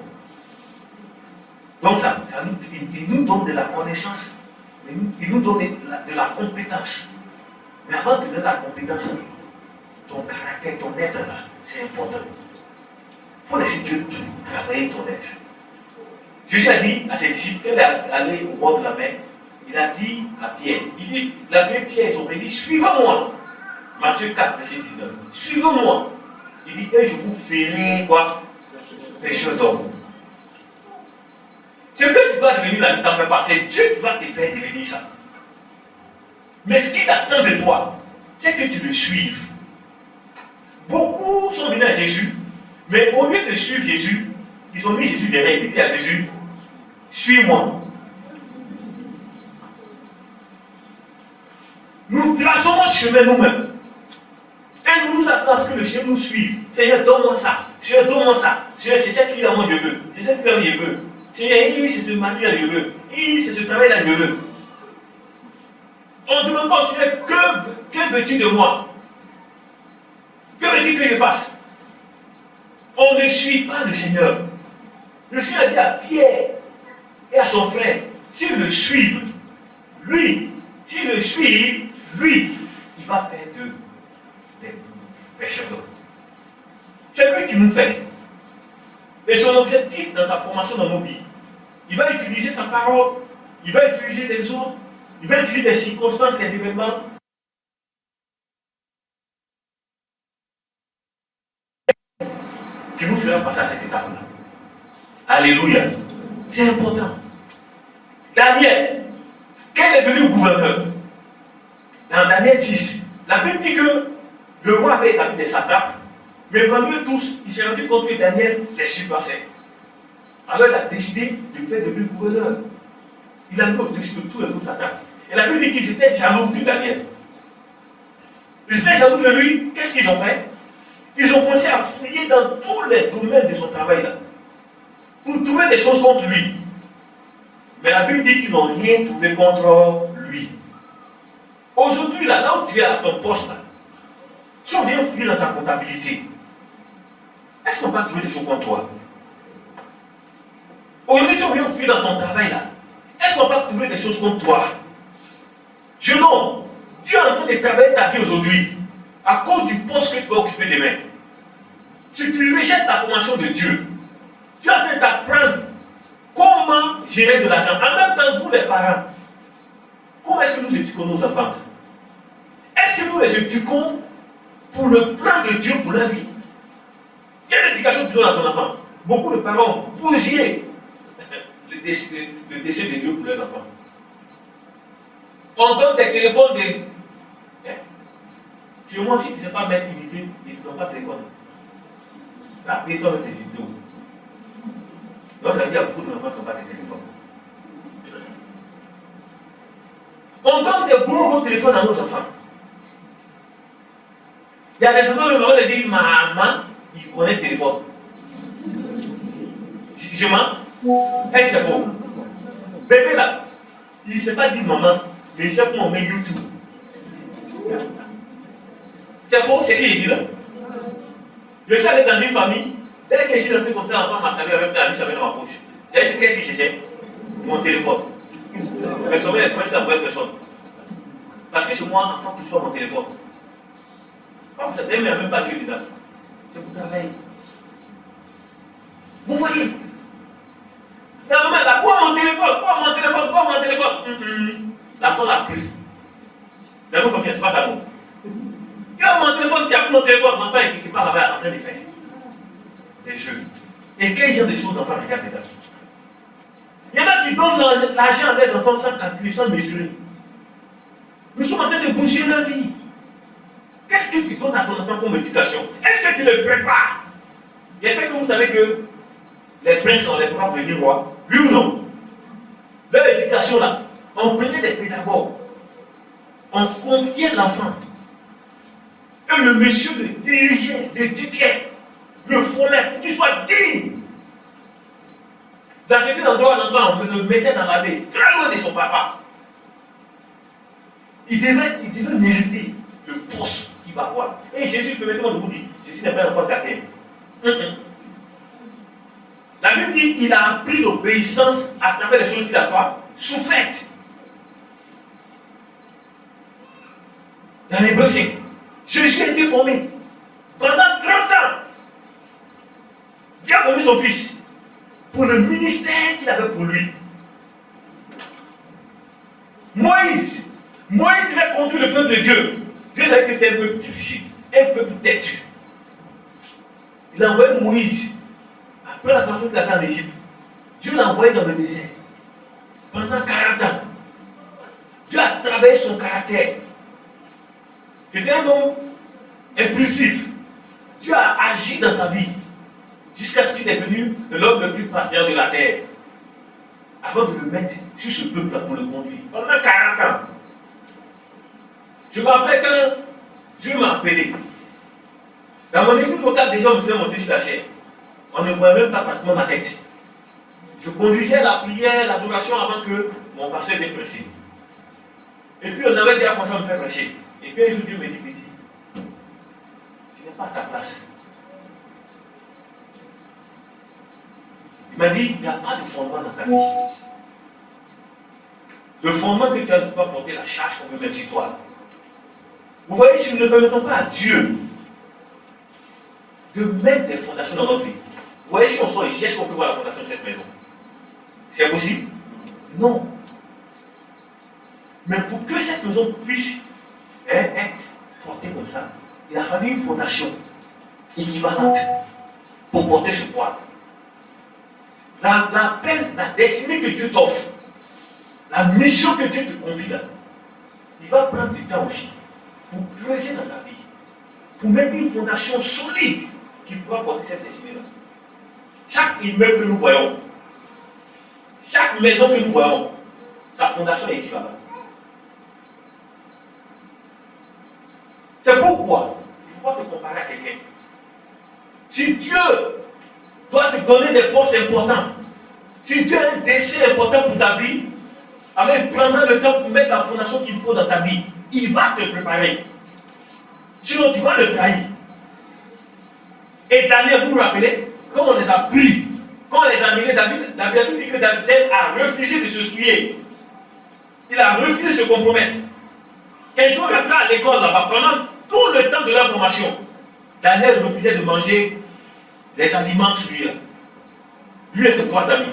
Donc il nous donne de la connaissance, il nous donne de la compétence. Mais avant de donner la compétence, ton caractère, ton être là, c'est important. Il faut laisser Dieu travailler ton être. Jésus a dit à ses disciples, quand il est allé au bord de la mer, il a dit à Pierre, il a appelé Pierre, il dit, suivez-moi. Matthieu 4, verset 19. Suivez-moi. Il dit, et je vous ferai quoi? Pécheur d'homme. Ce que tu dois devenir là, ne t'en fais pas. C'est Dieu qui va te faire devenir ça. Mais ce qu'il attend de toi, c'est que tu le suives. Beaucoup sont venus à Jésus, mais au lieu de suivre Jésus, ils ont mis Jésus derrière et dit à Jésus, suis-moi. Nous traçons notre chemin nous-mêmes. Et nous nous attendons à ce que le Seigneur nous suive. Seigneur, donne-moi ça. Seigneur, donne-moi ça. Seigneur, c'est cette fille-là, moi je veux. C'est cette fille-là, je veux. Seigneur, c'est ce mari-là, je veux. C'est ce travail-là, je veux. On ne demande pas au Seigneur, que veux-tu de moi? Que veux-tu que je fasse? On ne suit pas le Seigneur. Le Seigneur a dit à Pierre et à son frère, s'ils le suivent, lui, s'ils le suivent, lui, il va faire des pécheurs d'hommes. C'est lui qui nous fait. Et son objectif dans sa formation dans nos vies, il va utiliser sa parole, il va utiliser des hommes, il va utiliser des circonstances, des événements qui nous fera passer à cette étape-là. Alléluia. C'est important. Daniel, quel est devenu gouverneur? Dans Daniel 6, la Bible dit que le roi avait établi des satrapes, mais parmi eux tous, il s'est rendu compte que Daniel les surpassait. Alors il a décidé de faire de lui gouverneur. Il a mis au-dessus de tous les autres satrapes. Et la Bible dit qu'ils étaient jaloux de Daniel. Ils étaient jaloux de lui. Qu'est-ce qu'ils ont fait? Ils ont commencé à fouiller dans tous les domaines de son travail là, pour trouver des choses contre lui. Mais la Bible dit qu'ils n'ont rien trouvé contre lui. Aujourd'hui, là où tu es à ton poste, là, si on vient fouiller dans ta comptabilité, est-ce qu'on va trouver des choses contre toi? Aujourd'hui, si on vient fouiller dans ton travail, là, est-ce qu'on va trouver des choses contre toi? Jeune homme, tu es en train de travailler ta vie aujourd'hui à cause du poste que tu vas occuper demain. Si tu rejettes la formation de Dieu, tu es en train d'apprendre comment gérer de l'argent. En même temps, vous les parents, comment est-ce que nous éduquons nos enfants? Est-ce que nous les éduquons pour le plan de Dieu pour la vie? Quelle éducation tu donnes à ton enfant? Beaucoup de parents ont bousillé le décès de Dieu pour les enfants. On donne des téléphones de... Sur moi, si tu ne sais pas mettre unité, ils ne te donnent pas de téléphone. Tu as payé toi avec tes unités. Donc ça veut dire que beaucoup d'enfants n'ont pas de téléphone. On donne des gros téléphones à nos enfants. Il y a des enfants, même on leur dit, maman, il connaît le téléphone. Je mens? Est-ce que c'est faux? Bébé là, il ne sait pas dire maman, mais il sait comment on met YouTube. C'est faux, c'est qui il dit là? Je suis allé dans une famille, dès que je suis rentré comme ça, l'enfant m'a salué avec la mise dans ma poche. C'est qu'est-ce qu'il cherchait? Mon téléphone. Mais son mère est la mauvaise personne. Parce que chez moi, l'enfant touche pas mon téléphone. Comme ça, il n'y a même pas joué dedans. C'est pour travailler. Vous voyez? La maman, là, quoi mon téléphone? Quoi mon téléphone? Quoi mon téléphone? L'enfant l'a pris. Mais vous, c'est pas ça, non? Tu as mon téléphone, tu as pris mon téléphone, l'enfant est quelque part là-bas en train de faire des jeux. Et quel genre de choses l'enfant regarde dedans? Il y en a qui donnent l'argent à les enfants sans calculer, sans mesurer. Nous sommes en train de bouger leur vie. Qu'est-ce que tu donnes à ton enfant comme éducation? Est-ce que tu le prépares? J'espère que vous savez que les princes ont les droits de devenir rois. Oui ou non? Leur éducation là, on prenait des pédagogues. On confiait l'enfant. Et le monsieur le dirigeait, l'éduquait, le formait pour qu'il soit digne. Dans certains endroits, l'enfant, on le mettait dans la baie, très loin de son papa. Il devait mériter le poste qu'il va avoir. Et Jésus, permettez-moi de vous dire, Jésus n'est pas un enfant gâté. La Bible dit qu'il a appris l'obéissance à travers les choses qu'il a souffaites. Dans l'Hébreu 5, Jésus a été formé pendant 30 ans. Dieu a formé son fils pour le ministère qu'il avait pour lui. Moïse devait conduire le peuple de Dieu. Dieu savait que c'était un peuple difficile, un peuple têtu. Il a envoyé Moïse, après la formation qu'il a fait en Égypte. Dieu l'a envoyé dans le désert pendant 40 ans. Dieu a travaillé son caractère. C'était un homme impulsif. Dieu a agi dans sa vie jusqu'à ce qu'il est devenu l'homme le plus patient de la terre. Avant de le mettre sur ce peuple-là pour le conduire. Pendant 40 ans. Je me rappelle quand Dieu m'a appelé. Dans mon église locale, déjà on me faisait monter sur la chair. On ne voyait même pas pratiquement ma tête. Je conduisais la prière, l'adoration avant que mon pasteur vienne prêcher. Et puis on avait déjà commencé à me faire prêcher. Et puis un jour Dieu me dit, petit, tu n'es pas à ta place. Il m'a dit, il n'y a pas de fondement dans ta vie. Le fondement que tu as ne peut pas porter la charge qu'on veut mettre sur toi. Vous voyez, si nous ne permettons pas à Dieu de mettre des fondations dans notre vie, vous voyez, si on sort ici, est-ce qu'on peut voir la fondation de cette maison? C'est possible? Non. Mais pour que cette maison puisse être portée comme ça, il a fallu une fondation équivalente. pour porter ce poids. La destinée que Dieu t'offre, la mission que Dieu te confie là, il va prendre du temps aussi pour creuser dans ta vie, pour mettre une fondation solide qui pourra porter cette destinée-là. Chaque immeuble que nous voyons, chaque maison que nous voyons, sa fondation est équivalente. C'est pourquoi il ne faut pas te comparer à quelqu'un. Si Dieu doit te donner des postes importants, si Dieu a un dessein important pour ta vie, alors il prendra le temps pour mettre la fondation qu'il faut dans ta vie. Il va te préparer. Sinon, tu vas le trahir. Et Daniel, vous vous rappelez, quand on les a pris, quand on les a amenés, David dit que David a refusé de se souiller. Il a refusé de se compromettre. Quand ils sont rentrés à l'école là-bas, pendant tout le temps de leur formation, Daniel refusait de manger les aliments souillés. Lui et ses 3 amis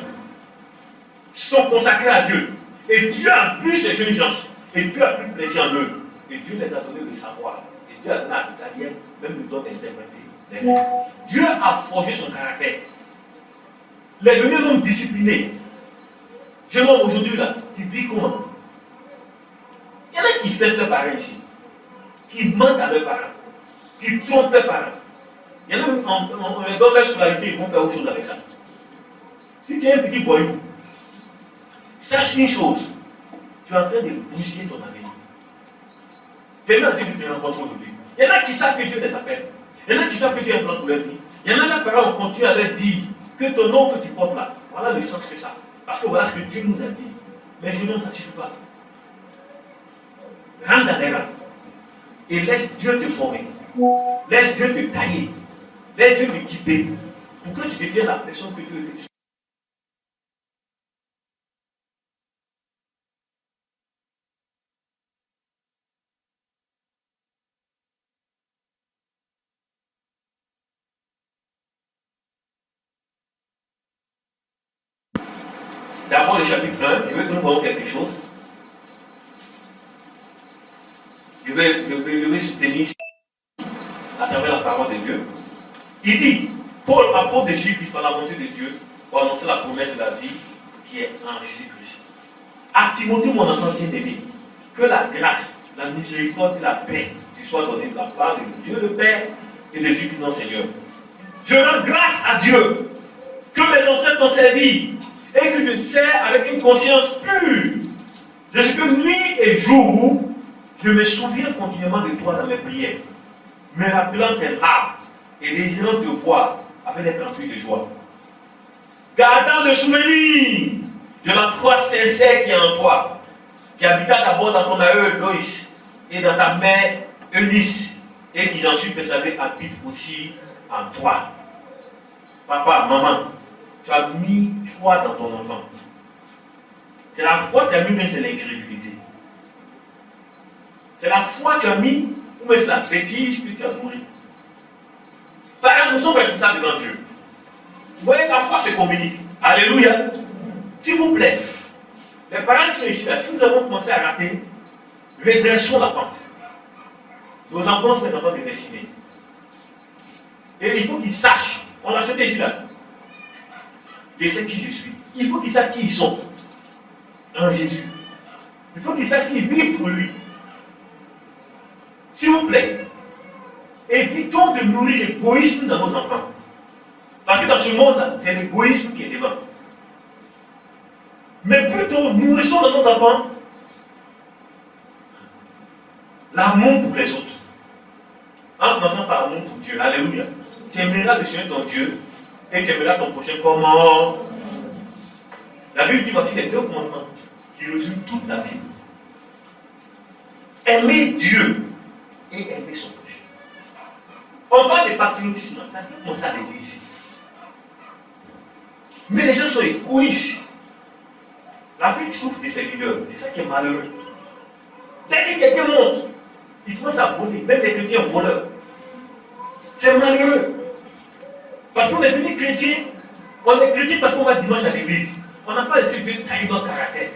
se sont consacrés à Dieu. Et Dieu a vu ces jeunes gens. Et Dieu a pris plaisir en eux. Et Dieu les a donné le savoir. Et Dieu a donné à Daniel même le don d'interpréter les rêves. Dieu a forgé son caractère. Les venus l'homme discipliné. Jeune homme aujourd'hui là, tu vis comment? Il y en a qui fêtent leurs parents ici, qui mentent à leurs parents, qui trompent leurs parents. Il y en a qui, on les donne leur scolarité, ils vont faire autre chose avec ça. Si tu es un petit voyou, sache une chose, tu es en train de bousiller ton avenir. Fais-le à Dieu qui te rencontre aujourd'hui. Il y en a qui savent que Dieu les appelle. Il y en a qui savent que Dieu a un plan pour leur vie. Il y en a leurs parents ont continué à leur dire que ton nom que tu portes là, voilà le sens que ça. Parce que voilà ce que Dieu nous a dit. Mais je ne ça ne suffit pas. Rentre dans les rangs. Et laisse Dieu te former. Laisse Dieu te tailler. Laisse Dieu te guider. Pour que tu deviennes la personne que Dieu veut que tu sois. D'abord le chapitre 1, je veux que nous voyons quelque chose. Je vais soutenir à travers la parole de Dieu. Il dit, Paul, apôtre de Jésus-Christ par la volonté de Dieu, pour annoncer la promesse de la vie qui est en Jésus-Christ. À Timothée, mon enfant bien-aimé, que la grâce, la miséricorde et la paix te soient données de la part de Dieu le Père et de Jésus-Christ notre Seigneur. Je rends grâce à Dieu que mes ancêtres m'ont servi et que je sers avec une conscience pure de ce que nuit et jour, je me souviens continuellement de toi dans mes prières, me rappelant tes larmes et désirant te voir afin d'être rempli de joie. Gardant le souvenir de la foi sincère qui est en toi, qui habita d'abord dans ton aïeul Loïs et dans ta mère Eunice, et qui, j'en suis persuadé, habite aussi en toi. Papa, maman, tu as mis foi dans ton enfant. C'est la foi que tu as mis, mais c'est l'incrédulité. C'est la foi que tu as mis, ou mais c'est la bêtise que tu as nourrie. Par nous sommes responsables devant Dieu. Vous voyez, la foi se communique. Alléluia. S'il vous plaît, les parents qui sont ici, là, si nous avons commencé à rater, redressons la pente. Nos enfants sont des enfants de destinée. Et il faut qu'ils sachent, on l'a chanté ici là, je sais qui je suis. Il faut qu'ils sachent qui ils sont en Jésus. Il faut qu'ils sachent qu'ils vivent pour lui. S'il vous plaît, évitons de nourrir l'égoïsme dans nos enfants. Parce que dans ce monde-là, c'est l'égoïsme qui est devant. Mais plutôt, nourrissons dans nos enfants l'amour pour les autres. En commençant par l'amour pour Dieu. Alléluia. Tu aimeras le Seigneur ton Dieu et tu aimeras ton prochain comment. La Bible dit voici les 2 commandements qui résument toute la Bible. Aimer Dieu et aimer son prochain. On parle de patriotisme, ça fait commencer à l'église. Mais les gens sont égoïstes. L'Afrique souffre de ses leaders. C'est ça qui est malheureux. Dès que quelqu'un monte, il commence à voler. Même les chrétiens voleurs. C'est malheureux. Parce qu'on est devenu chrétien. On est chrétien parce qu'on va dimanche à l'église. On n'a pas laissé Dieu trahir notre caractère.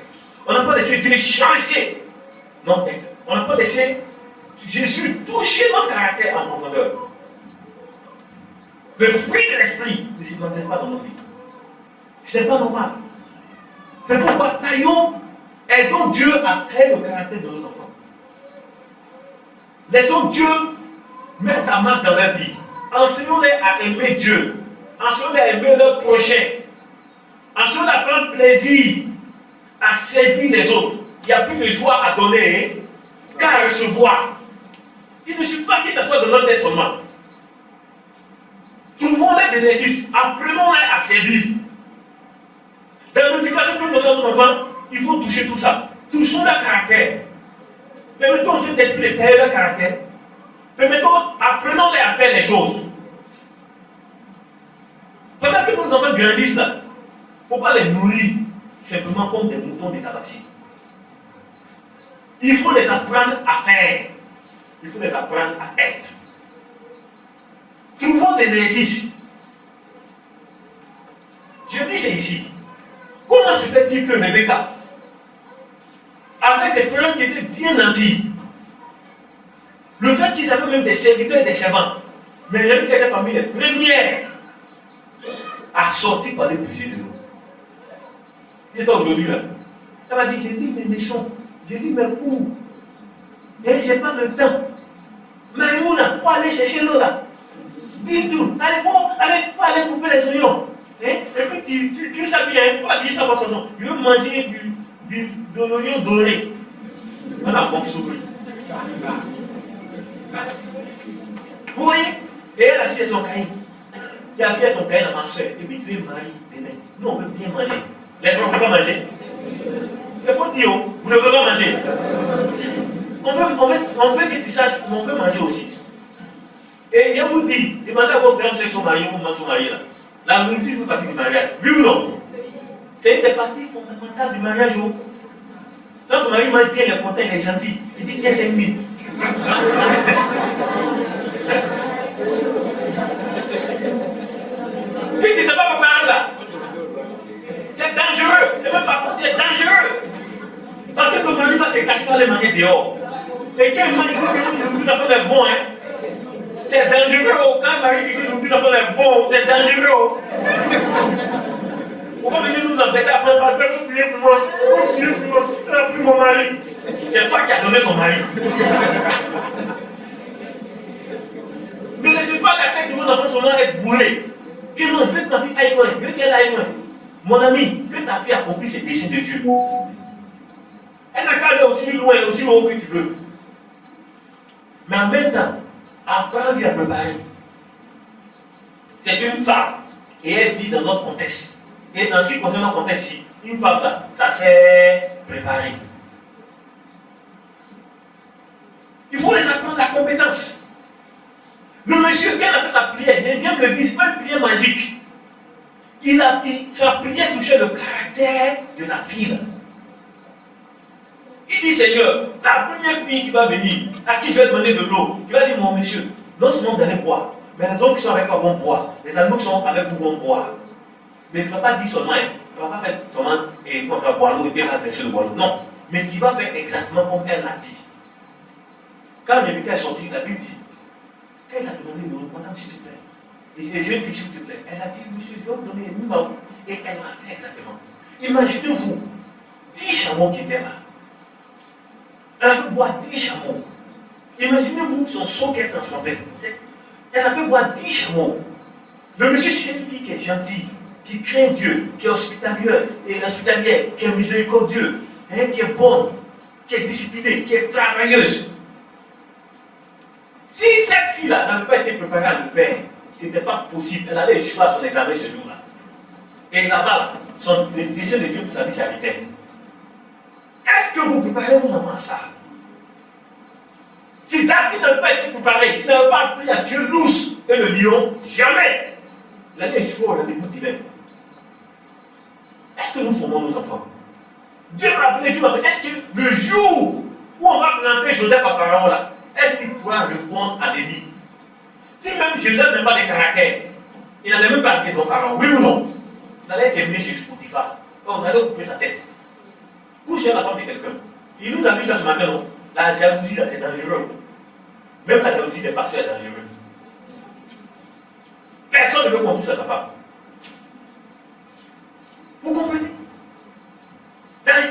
On n'a pas laissé Dieu changer notre être. On n'a pas laissé Jésus toucher notre caractère en profondeur. le fruit de l'esprit ne se manifeste pas dans nos vies. Ce n'est pas normal. C'est pourquoi taillons, aidons Dieu à tailler le caractère de nos enfants. Laissons Dieu mettre sa main dans leur vie. Enseignons-les à aimer Dieu. Enseignons-les à aimer leur prochain. Enseignons-les à prendre plaisir à servir les autres. Il n'y a plus de joie à donner qu'à recevoir. Il ne suffit pas que ce soit de notre tête seulement. Trouvons-les des exercices. Apprenons-les à servir. Dans l'éducation que nous donnons à nos enfants, il faut toucher tout ça. Touchons leur caractère. Permettons au Saint-Esprit de tailler leur caractère. Apprenons-les à faire les choses. Pendant que nos enfants grandissent là, il ne faut pas les nourrir simplement comme des moutons de tabaxi. Il faut les apprendre à faire. Il faut les apprendre à être. Trouvons des exercices. Je dis c'est ici. Comment se fait-il que Rebecca, avec ses parents qui étaient bien nantis, le fait qu'ils avaient même des serviteurs et des servantes, mais Rebecca était parmi les premières à sortir par les puiser de l'eau. C'est pas aujourd'hui là. Elle m'a dit, j'ai lu mes leçons, j'ai lu mes cours, et j'ai pas de temps. Mais Mouna, il faut aller chercher l'eau là. Bintou, allez, faut aller couper les oignons. Et puis tu sais bien, il ne faut pas dire ça de toute façon. Je veux manger de l'oignon doré. Voilà, bon souris. Vous voyez? Et elle a assis à son cahier. Tu as assis à ton cahier dans ma soeur. Et puis tu es marié demain. Nous, on veut bien manger. Les frères, on ne peut pas manger. Il faut dire, vous ne pouvez pas manger. On veut que tu saches, on veut manger aussi. Et je vous dis, demandez à vos grands soeurs qui sont mariés ou qui sont mariés là. La nourriture fait partie du mariage. Oui ou non? C'est une des parties fondamentales du mariage. Quand ton mari mange bien, il est content, il est gentil. Il dit tiens 5 000. Tu ne sais pas préparer là. C'est dangereux. C'est même pas c'est dangereux. Parce que ton mari va se cacher dans les manger dehors. C'est quel mari qui dit que nous avons les bons, hein? C'est dangereux. Quand un mari dit que nous avons les bons, c'est dangereux. Pourquoi venir nous embêter après parce que vous priez pour moi? Vous priez pour moi. Tu as pris mon mari. C'est toi qui as donné ton mari. Ne laissez pas la tête de vos enfants seulement être bourrée. Que non, je veux que ma fille aille loin. Je veux qu'elle aille loin. Mon ami, que ta fille accomplisse ses desseins de Dieu. Elle n'a qu'à aller aussi loin, aussi haut que tu veux. Mais en même temps, apprends lui à préparer. C'est une femme et elle vit dans notre contexte. Et dans ce qui concerne notre contexte ici, une femme là, ça s'est préparé. Il faut les apprendre la compétence. Le monsieur, quand il a fait sa prière, il vient me le dire, c'est pas une prière magique. Sa prière touchait le caractère de la fille. Il dit, Seigneur, la première fille qui va venir, à qui je vais demander de l'eau, il va dire, mon monsieur, non seulement vous allez boire, mais les hommes qui sont avec toi vont boire, les animaux qui sont avec vous vont boire. Mais tu ne vas pas dire seulement, tu ne vas pas faire seulement, et on va boire l'eau et bien adresser le boire l'eau. Non, mais tu vas faire exactement comme elle l'a dit. Quand Rebecca est sortie, la Bible dit, quand elle a demandé de l'eau, madame, s'il te plaît, et jeune fille, s'il te plaît, elle a dit, monsieur, je vais vous donner les numéros. Et elle l'a fait exactement. Imaginez-vous, 10 chameaux qui étaient là. Elle a fait boire 10 chameaux. Imaginez-vous son seau qu'elle transportait. Elle a fait boire 10 chameaux. Le monsieur, c'est une fille qui est gentille, qui craint Dieu, qui est hospitalière, qui est miséricordieux, qui est bonne, qui est disciplinée, qui est travailleuse. Si cette fille-là n'avait pas été préparée à le faire, ce n'était pas possible. Elle allait échouer à son examen ce jour-là. Et là-bas, le dessein de Dieu pour sa vie s'arrêtait. Est-ce que vous préparez vos enfants à ça? Si David n'avait pas été préparé, s'il n'avait pas appris à Dieu l'ours et le lion, jamais il allait échouer au rendez-vous divin. Est-ce que nous formons nos enfants? Dieu m'a appelé, Dieu m'a appelé. Est-ce que le jour où on va planter Joseph à Pharaon là, est-ce qu'il pourra répondre à des vies? Si même Joseph n'a pas de caractère, il n'allait même pas été devant Pharaon, oui ou non? Il allait terminer chez Potiphar. On allait couper sa tête. Coucher la femme de quelqu'un. Il nous a dit ça ce matin, non? La jalousie là, c'est dangereux. Même la jalousie des pasteurs est dangereuse. Personne veut qu'on touche à sa femme. Vous comprenez?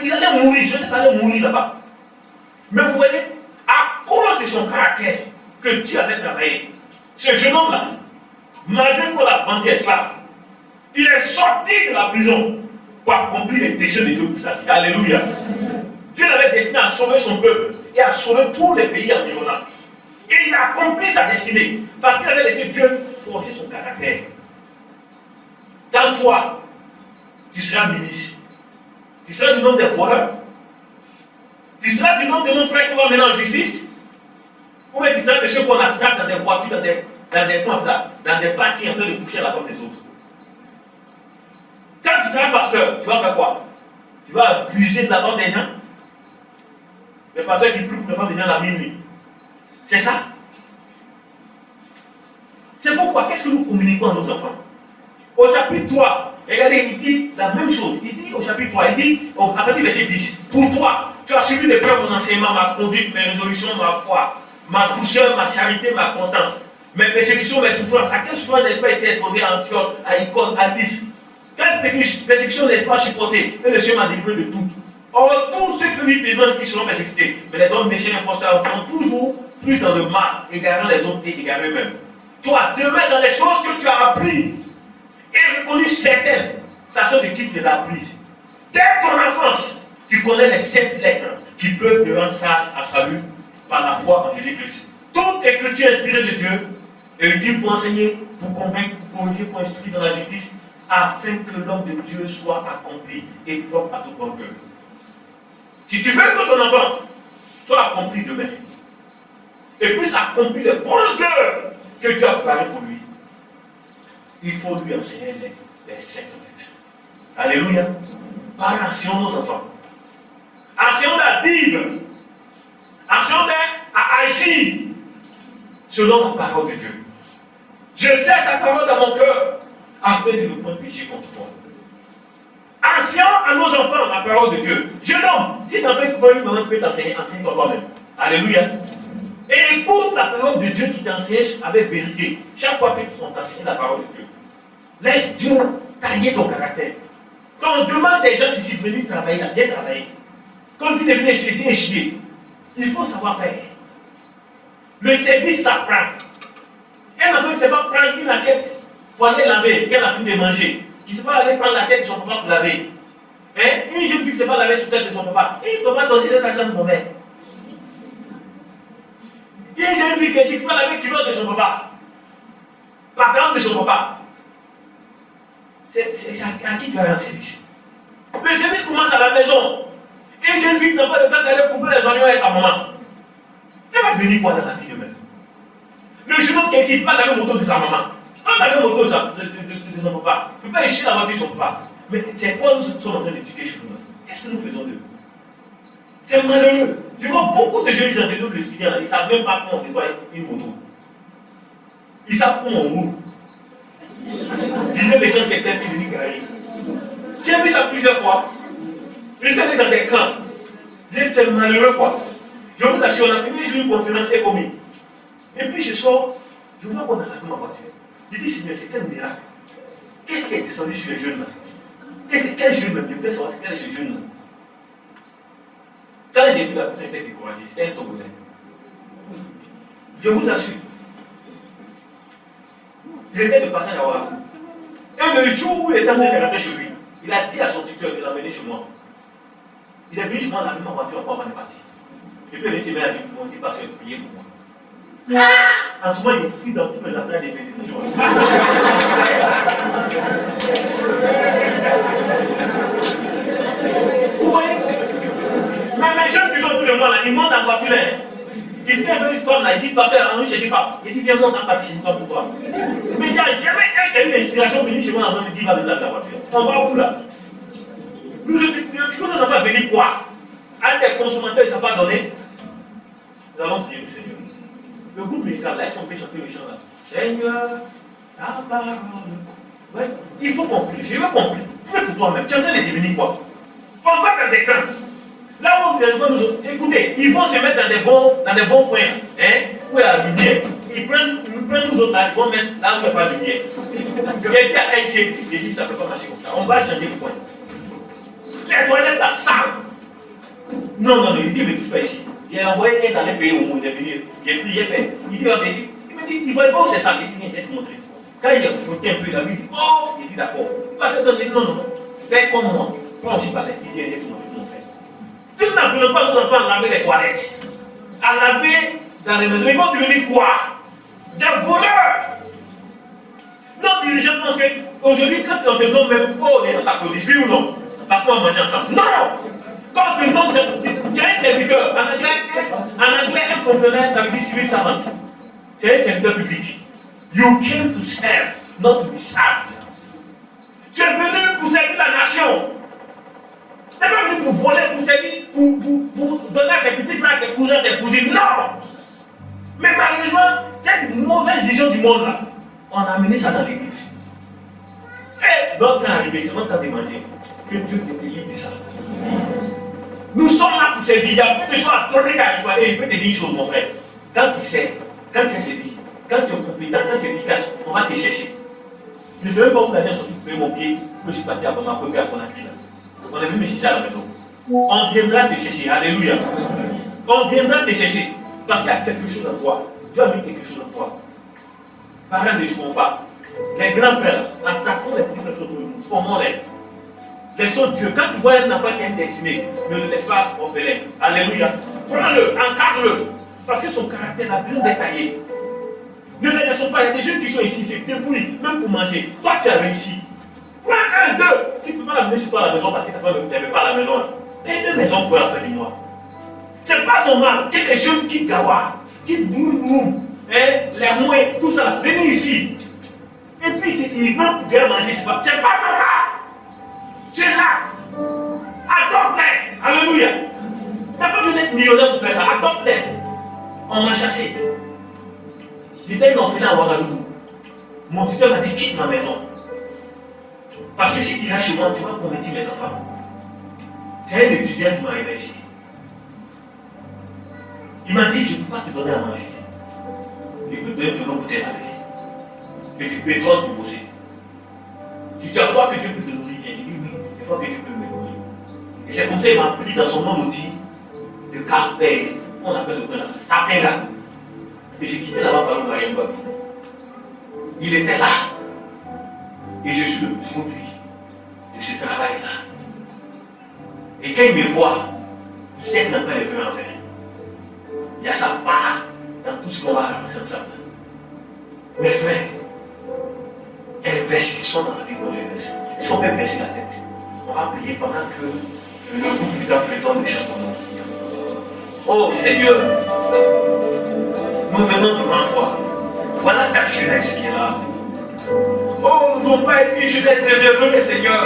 Il allait mourir, je sais qu'il allait mourir là-bas. Mais vous voyez, à cause de son caractère que Dieu avait travaillé, ce jeune homme-là, malgré qu'on l'a vendu esclave, il est sorti de la prison pour accomplir les désirs de Dieu pour sa vie. Alléluia. Dieu l'avait destiné à sauver son peuple et à sauver tous les pays environnants. Et il a accompli sa destinée parce qu'il avait laissé Dieu forger son caractère. Dans toi, tu seras ministre. Tu seras du nombre des voleurs. Tu seras du nombre de nos frères qui vont mener en justice. Ou bien tu seras de ceux qu'on attrape dans des voitures, dans des parkings en train de coucher à la femme des autres. Quand tu seras pasteur, tu vas faire quoi? Tu vas abuser de la femme des gens. Les pasteurs qui prient pour la femme des gens la minuit. C'est ça. C'est pourquoi, qu'est-ce que nous communiquons à nos enfants? Au chapitre 3, regardez, il dit la même chose. Il dit au chapitre 3, il dit, à partir du verset 10, pour toi, tu as suivi de près mon enseignement, ma conduite, mes résolutions, ma foi, ma douceur, ma charité, ma constance, mes persécutions, mes souffrances. À quelle souffrance n'ai-je pas été exposé à Antioche, à Icône, à Lys? Quelle persécution n'ai-je pas supporté? Et le Seigneur m'a délivré de toutes. Or, tous ceux qui vivent vivement qui seront persécutés, mais les hommes méchants et imposteurs sont toujours plus dans le mal, égarant les autres et égarant eux-mêmes. Toi, demeure dans les choses que tu as apprises et reconnues certaines, sachant de qui tu les as apprises. Dès ton enfance, tu connais les 7 lettres qui peuvent te rendre sage à salut par la foi en Jésus-Christ. Toute écriture inspirée de Dieu est utile pour enseigner, pour convaincre, pour corriger, pour instruire dans la justice, afin que l'homme de Dieu soit accompli et propre à tout bon cœur. Si tu veux que ton enfant soit accompli demain et puisse accomplir les bonnes œuvres que Dieu a préparées pour lui, il faut lui enseigner les 7 lettres. Alléluia. Parents, enseignons nos enfants. Enseignons à vivre. Enseignons à agir selon la parole de Dieu. Je sais ta parole dans mon cœur afin de ne point pécher contre toi. Enseignons à nos enfants la parole de Dieu. Jeune homme, si tu as une maman qui peut t'enseigner, enseigne-toi toi-même. Alléluia. Et écoute la parole de Dieu qui t'enseigne avec vérité. Chaque fois qu'on t'enseigne la parole de Dieu, laisse Dieu tailler ton caractère. Quand on demande des gens si c'est venu travailler, viens travailler. Quand tu deviens étudier, viens étudier. Il faut savoir faire. Le service s'apprend. Un enfant qui ne sait pas prendre une assiette pour aller laver, qu'elle a fini de manger, qui ne sait pas aller prendre l'assiette de son papa pour laver. Une jeune fille qui ne sait pas laver sur celle de son papa, il ne peut pas danser dans la salle de mauvais. Une jeune fille qui ne sait pas laver le culotte de son papa, pantalon de son papa. C'est à qui tu vas rendre service? Le service commence à la maison. Une jeune fille qui n'a pas le temps d'aller couper les oignons avec sa maman. Elle va venir quoi dans la vie demain? Le jeune homme qui n'incite pas la moto de sa maman. Quand la moto de son papa, il ne peut pas échouer la voiture de son papa. Mais c'est quoi nous sommes en train d'éduquer chez nous? Qu'est-ce que nous faisons d'eux? C'est malheureux. Tu vois beaucoup de jeunes gens de étudiants, ils ne savent même pas comment on déploie une moto. Ils savent comment on roule. Ils veulent l'essence qui est peut-être venir garer. J'ai vu ça plusieurs fois. Je suis allé dans des camps. C'est malheureux quoi. Je vous assure, on a fini une conférence économique. Et puis je sors, je vois qu'on a lavé ma voiture. Je dis, Seigneur, c'est quel miracle. Qu'est-ce qui est descendu sur les jeunes là? Et c'est quel jeune même? Je voulais savoir c'est quel est ce jeune là. Quand j'ai vu la personne était découragée, c'était un Togolais. Je vous assure. Il était de passage à Ouazzou. Et le jour où il était en train de rentrer chez lui, il a dit à son tuteur de l'amener chez moi. Il est venu chez moi, laver ma voiture encore avant de partir. Et puis il est venu à dire pour moi, il passe à prier pour moi. En ce moment, il fuit dans tous mes entrailles des bénédictions. Vous voyez? Mais mes jeunes qui sont tous les mois là, ils montent en voiture. Il vient avec une femme là, il dit, pasteur, on nous cherche femme. Il dit, viens monter en voiture chez moi pour toi. Mais il n'y a jamais un qui a eu l'inspiration de venir chez moi avant de dire, va venir dans la voiture. On va où là? Nous connais nos enfants venir quoi? À des consommateurs, ils ne savent pas donner. Nous allons prier le Seigneur. Le groupe musical, là, est-ce qu'on peut chanter le chant là? Seigneur, ta parole. Ouais, il faut qu'on prie. Je veux qu'on prie. Prie pour toi-même. Tu es en train de devenir quoi? On va dans des camps. Là où les gens nous. Écoutez, ils vont se mettre dans des bons coins. Où il y a la lumière. Ils prennent mettre nous autres là, ils vont mettre là où il n'y a pas de lumière. J'ai dit à elle, j'ai dit ça ne peut pas marcher comme ça. On va changer le point. Les toilettes là, sales. Non, il dit, ne me touche pas ici. J'ai envoyé un dans les pays où il est venu. J'ai prié, fait. Il dit, il me dit, il ne voyait pas où c'est ça. Il dit, viens te montrer. Quand il a frotté un peu, il a dit, oh, il dit d'accord. Il m'a fait donner, non, fais comme moi. Prends aussi par les pieds, viens te montrer mon frère. Si vous n'apprenez pas vos enfants à laver les toilettes, à laver dans les maisons, ils vont devenir quoi? Des voleurs. Nos dirigeants pensent qu'aujourd'hui, quand on te nomme même, oh, les gens t'applaudissent, oui ou non? Parce qu'on va manger ensemble. Non! Quand on te nomme, c'est un serviteur. En anglais, un fonctionnaire, ça veut dire civil servant. C'est un serviteur public. You came to serve, not to be served. Tu es venu pour servir la nation. Tu n'es pas venu pour voler, pour servir, pour donner à tes petits frères, à tes cousins, à tes cousines. Non! Mais malheureusement, cette mauvaise vision du monde là, on a amené ça dans l'église. Et notre temps arrivé, c'est notre temps de manger. Que Dieu te délivre de ça. Nous sommes là pour servir. Il y a plus de choses à donner qu'à choisir. Et je peux te dire une chose, mon frère. Quand tu sais servir, quand tu es compétent, quand tu es efficace, on va te chercher. Je ne sais même pas où la gens sont tous mon pied. Je suis parti à Bamako et à Conakry. On est venu me chercher à la maison. On viendra te chercher. Alléluia. On viendra te chercher. Parce qu'il y a quelque chose en toi. Dieu a mis quelque chose en toi. Parents ne jouons pas. Les grands frères, attaquons les petits frères autour de nous. Formons-les. Laissons Dieu. Quand tu vois un enfant qui est destiné, ne le laisse pas orphelin. Alléluia. Prends-le, encadre-le. Parce que son caractère a bien détaillé. Ne les laissons pas. Il y a des jeunes qui sont ici, c'est débrouillé, même pour manger. Toi, tu as réussi. Prends un, deux. Si tu ne peux pas l'amener chez toi à la maison parce que ta femme ne veut pas à la maison, paye une maison pour la fin du mois. C'est pas normal que des jeunes quittent Gawa, quittent Boum, les mouets, tout ça, venez ici. Et puis ils veulent pour manger, c'est pas normal. Tu es là. Adopte-les. Alléluia. Tu n'as pas besoin d'être millionnaire pour faire ça. Adopte-les. On m'a chassé. J'étais un orphelin à Ouagadougou. Mon tuteur m'a dit quitte ma maison. Parce que si tu iras chez moi, tu vas commettre mes enfants. C'est un étudiant qui m'a émergé. Il m'a dit, je ne peux pas te donner à manger. Je peux te donner de l'eau pour te laver. Mais tu peux toi pour bosser. Si tu as foi que Dieu peut te nourrir, viens. Il dit oui, tu as foi que Dieu peut me nourrir. Et c'est comme ça qu'il m'a pris dans son nom outil de carpère. On appelle le coin là. Tartenga. Et j'ai quitté là-bas par le Moyen Babi. Il était là. Et je suis le produit de ce travail-là. Et quand il me voit, il sait qu'il n'a pas les feux en verre. Il y a sa part dans tout ce qu'on va ramasser ensemble. Mes frères, investissons dans la vie de nos jeunesse. Si on peut baisser la tête, on va prier pendant que le groupe du Fléton ne chante pas. Oh Seigneur, nous venons devant toi. Voilà ta jeunesse qui est là. Oh, nous ne voulons pas être une jeunesse désœuvrée, Seigneur.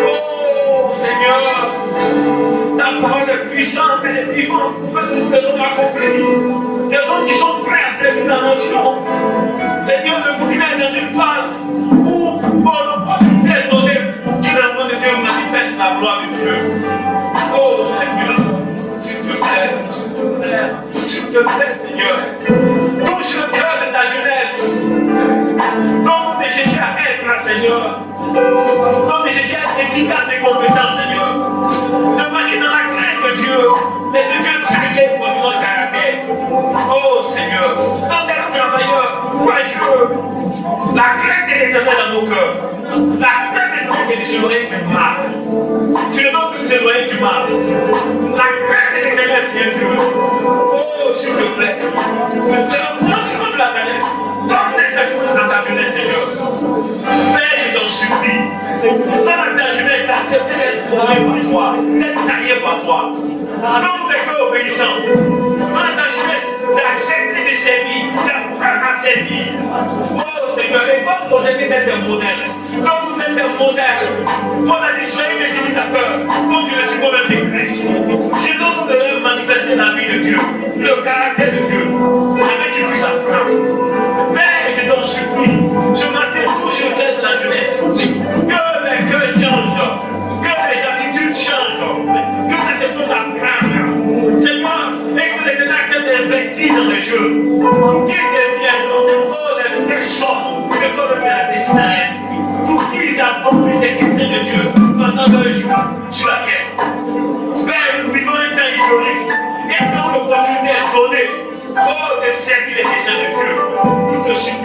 Oh Seigneur, ta parole est puissante et vivante pour faire des hommes accomplis, des hommes qui sont prêts à servir la nation. Seigneur, le Burkina est dans une phase où l'opportunité est donnée pour que l'enfant de Dieu manifeste la gloire de Dieu. Oh Seigneur, s'il te plaît, s'il te plaît, s'il te plaît, Seigneur, touche le cœur de ta jeunesse. Donne-nous de chercher à être, Seigneur. Donne-nous de chercher à être efficace et compétent, Seigneur. De marcher dans la crainte de Dieu, mais de Dieu tuer pour notre caractère. Oh Seigneur, donne des travailleurs courageux. La crainte de l'Éternel dans nos cœurs. La crainte de l'Éternel de s'éloigner du mal. Tu ne dois plus s'éloigner du mal. La crainte de l'Éternel, Seigneur Dieu. Oh, s'il te plaît. C'est le commencement de la sagesse. Donne tes services dans ta jeunesse, Seigneur. Père, je t'en supplie. Donne à ta jeunesse d'accepter d'être formé par toi, d'être taillé par toi. Donne-nous des cœurs obéissants. Donne à ta jeunesse d'accepter de servir, d'apprendre à servir. Oh Seigneur, et pas nous aider d'être des modèles. Donne-nous d'être des modèles. On a dit, soyez mes imitateurs, comme tu le suis moi-même de Christ. Sinon, nous devons manifester la vie de Dieu, le caractère de Dieu, avec qu'il puisse apprendre. Père, je t'en supplie, ce matin, touche le cœur de la jeunesse. Que les cœurs changent, que les attitudes changent, que les efforts apprennent. Seigneur, et que les États acceptent d'investir dans les jeux, pour qu'ils deviennent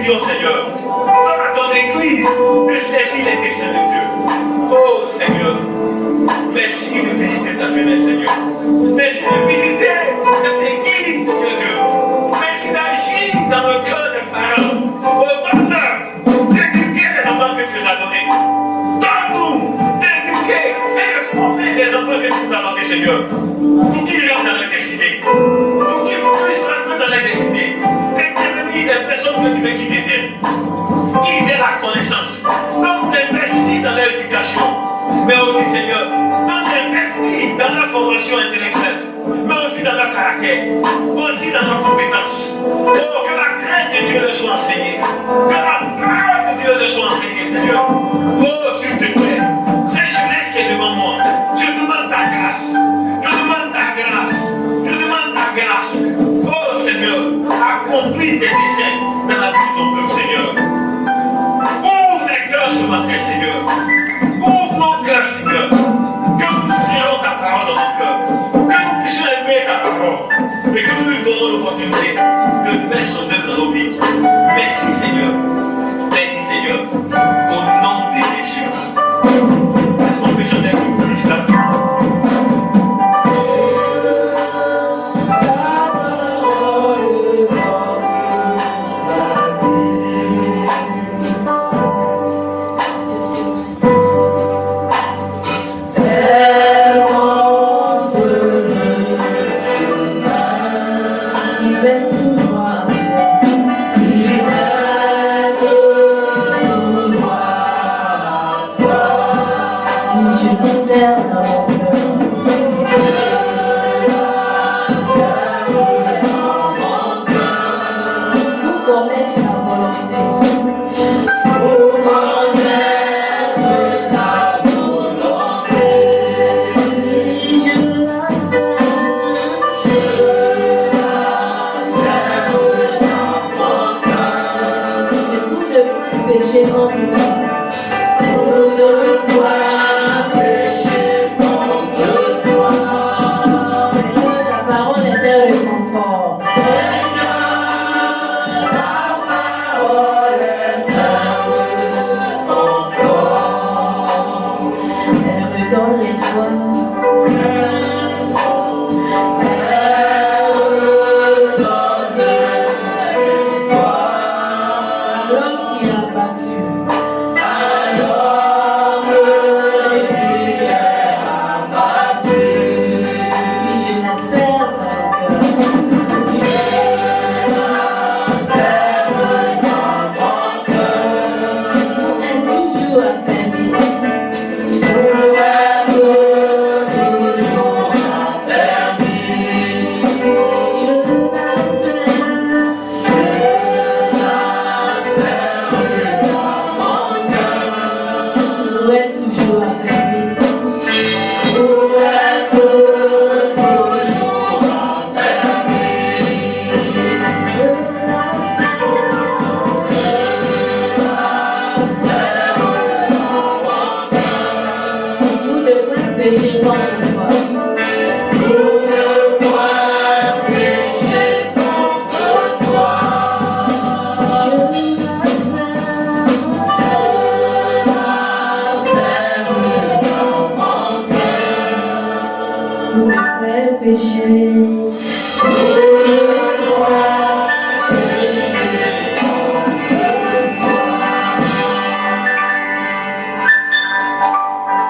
prions, Seigneur. Donne à ton Église de servir les desseins de Dieu. Oh Seigneur, merci de visiter ta jeunesse, Seigneur. Merci de visiter cette Église de Dieu. Merci d'agir dans le cœur des parents. Oh, donne-leur d'éduquer les enfants que tu les as donnés. Donne-nous d'éduquer et de former les enfants que tu nous as donnés, Seigneur. Pour qu'ils rentrent dans les destinées. Pour qu'ils puissent rentrer dans les destinées. Et devenir des personnes que tu veux qu'ils deviennent. Qu'ils aient la connaissance. Donc d'investir dans leur éducation. Mais aussi, Seigneur, d'investir dans leur formation intellectuelle. Mais aussi dans leur caractère. Aussi dans leurs compétences. Oh, que la crainte de Dieu leur soit enseignée. Que la parole de Dieu leur soit enseignée, Seigneur. Oh, s'il te plaît. Cette jeunesse qui est devant moi. Je demande ta grâce. Je demande ta grâce. Je demande ta grâce. Oh Seigneur, accomplis tes desseins dans la vie de ton peuple, Seigneur. Ouvre les cœurs ce matin, Seigneur. Ouvre nos cœurs, Seigneur. Que nous serrons ta parole dans nos cœurs. Que nous puissions aimer ta parole. Et que nous lui donnons l'opportunité de faire son œuvre dans nos vies. Merci, Seigneur. Merci, Seigneur. Au nom de Jésus. Est-ce qu'on peut chanter avec nous jusqu'à la fin? péché.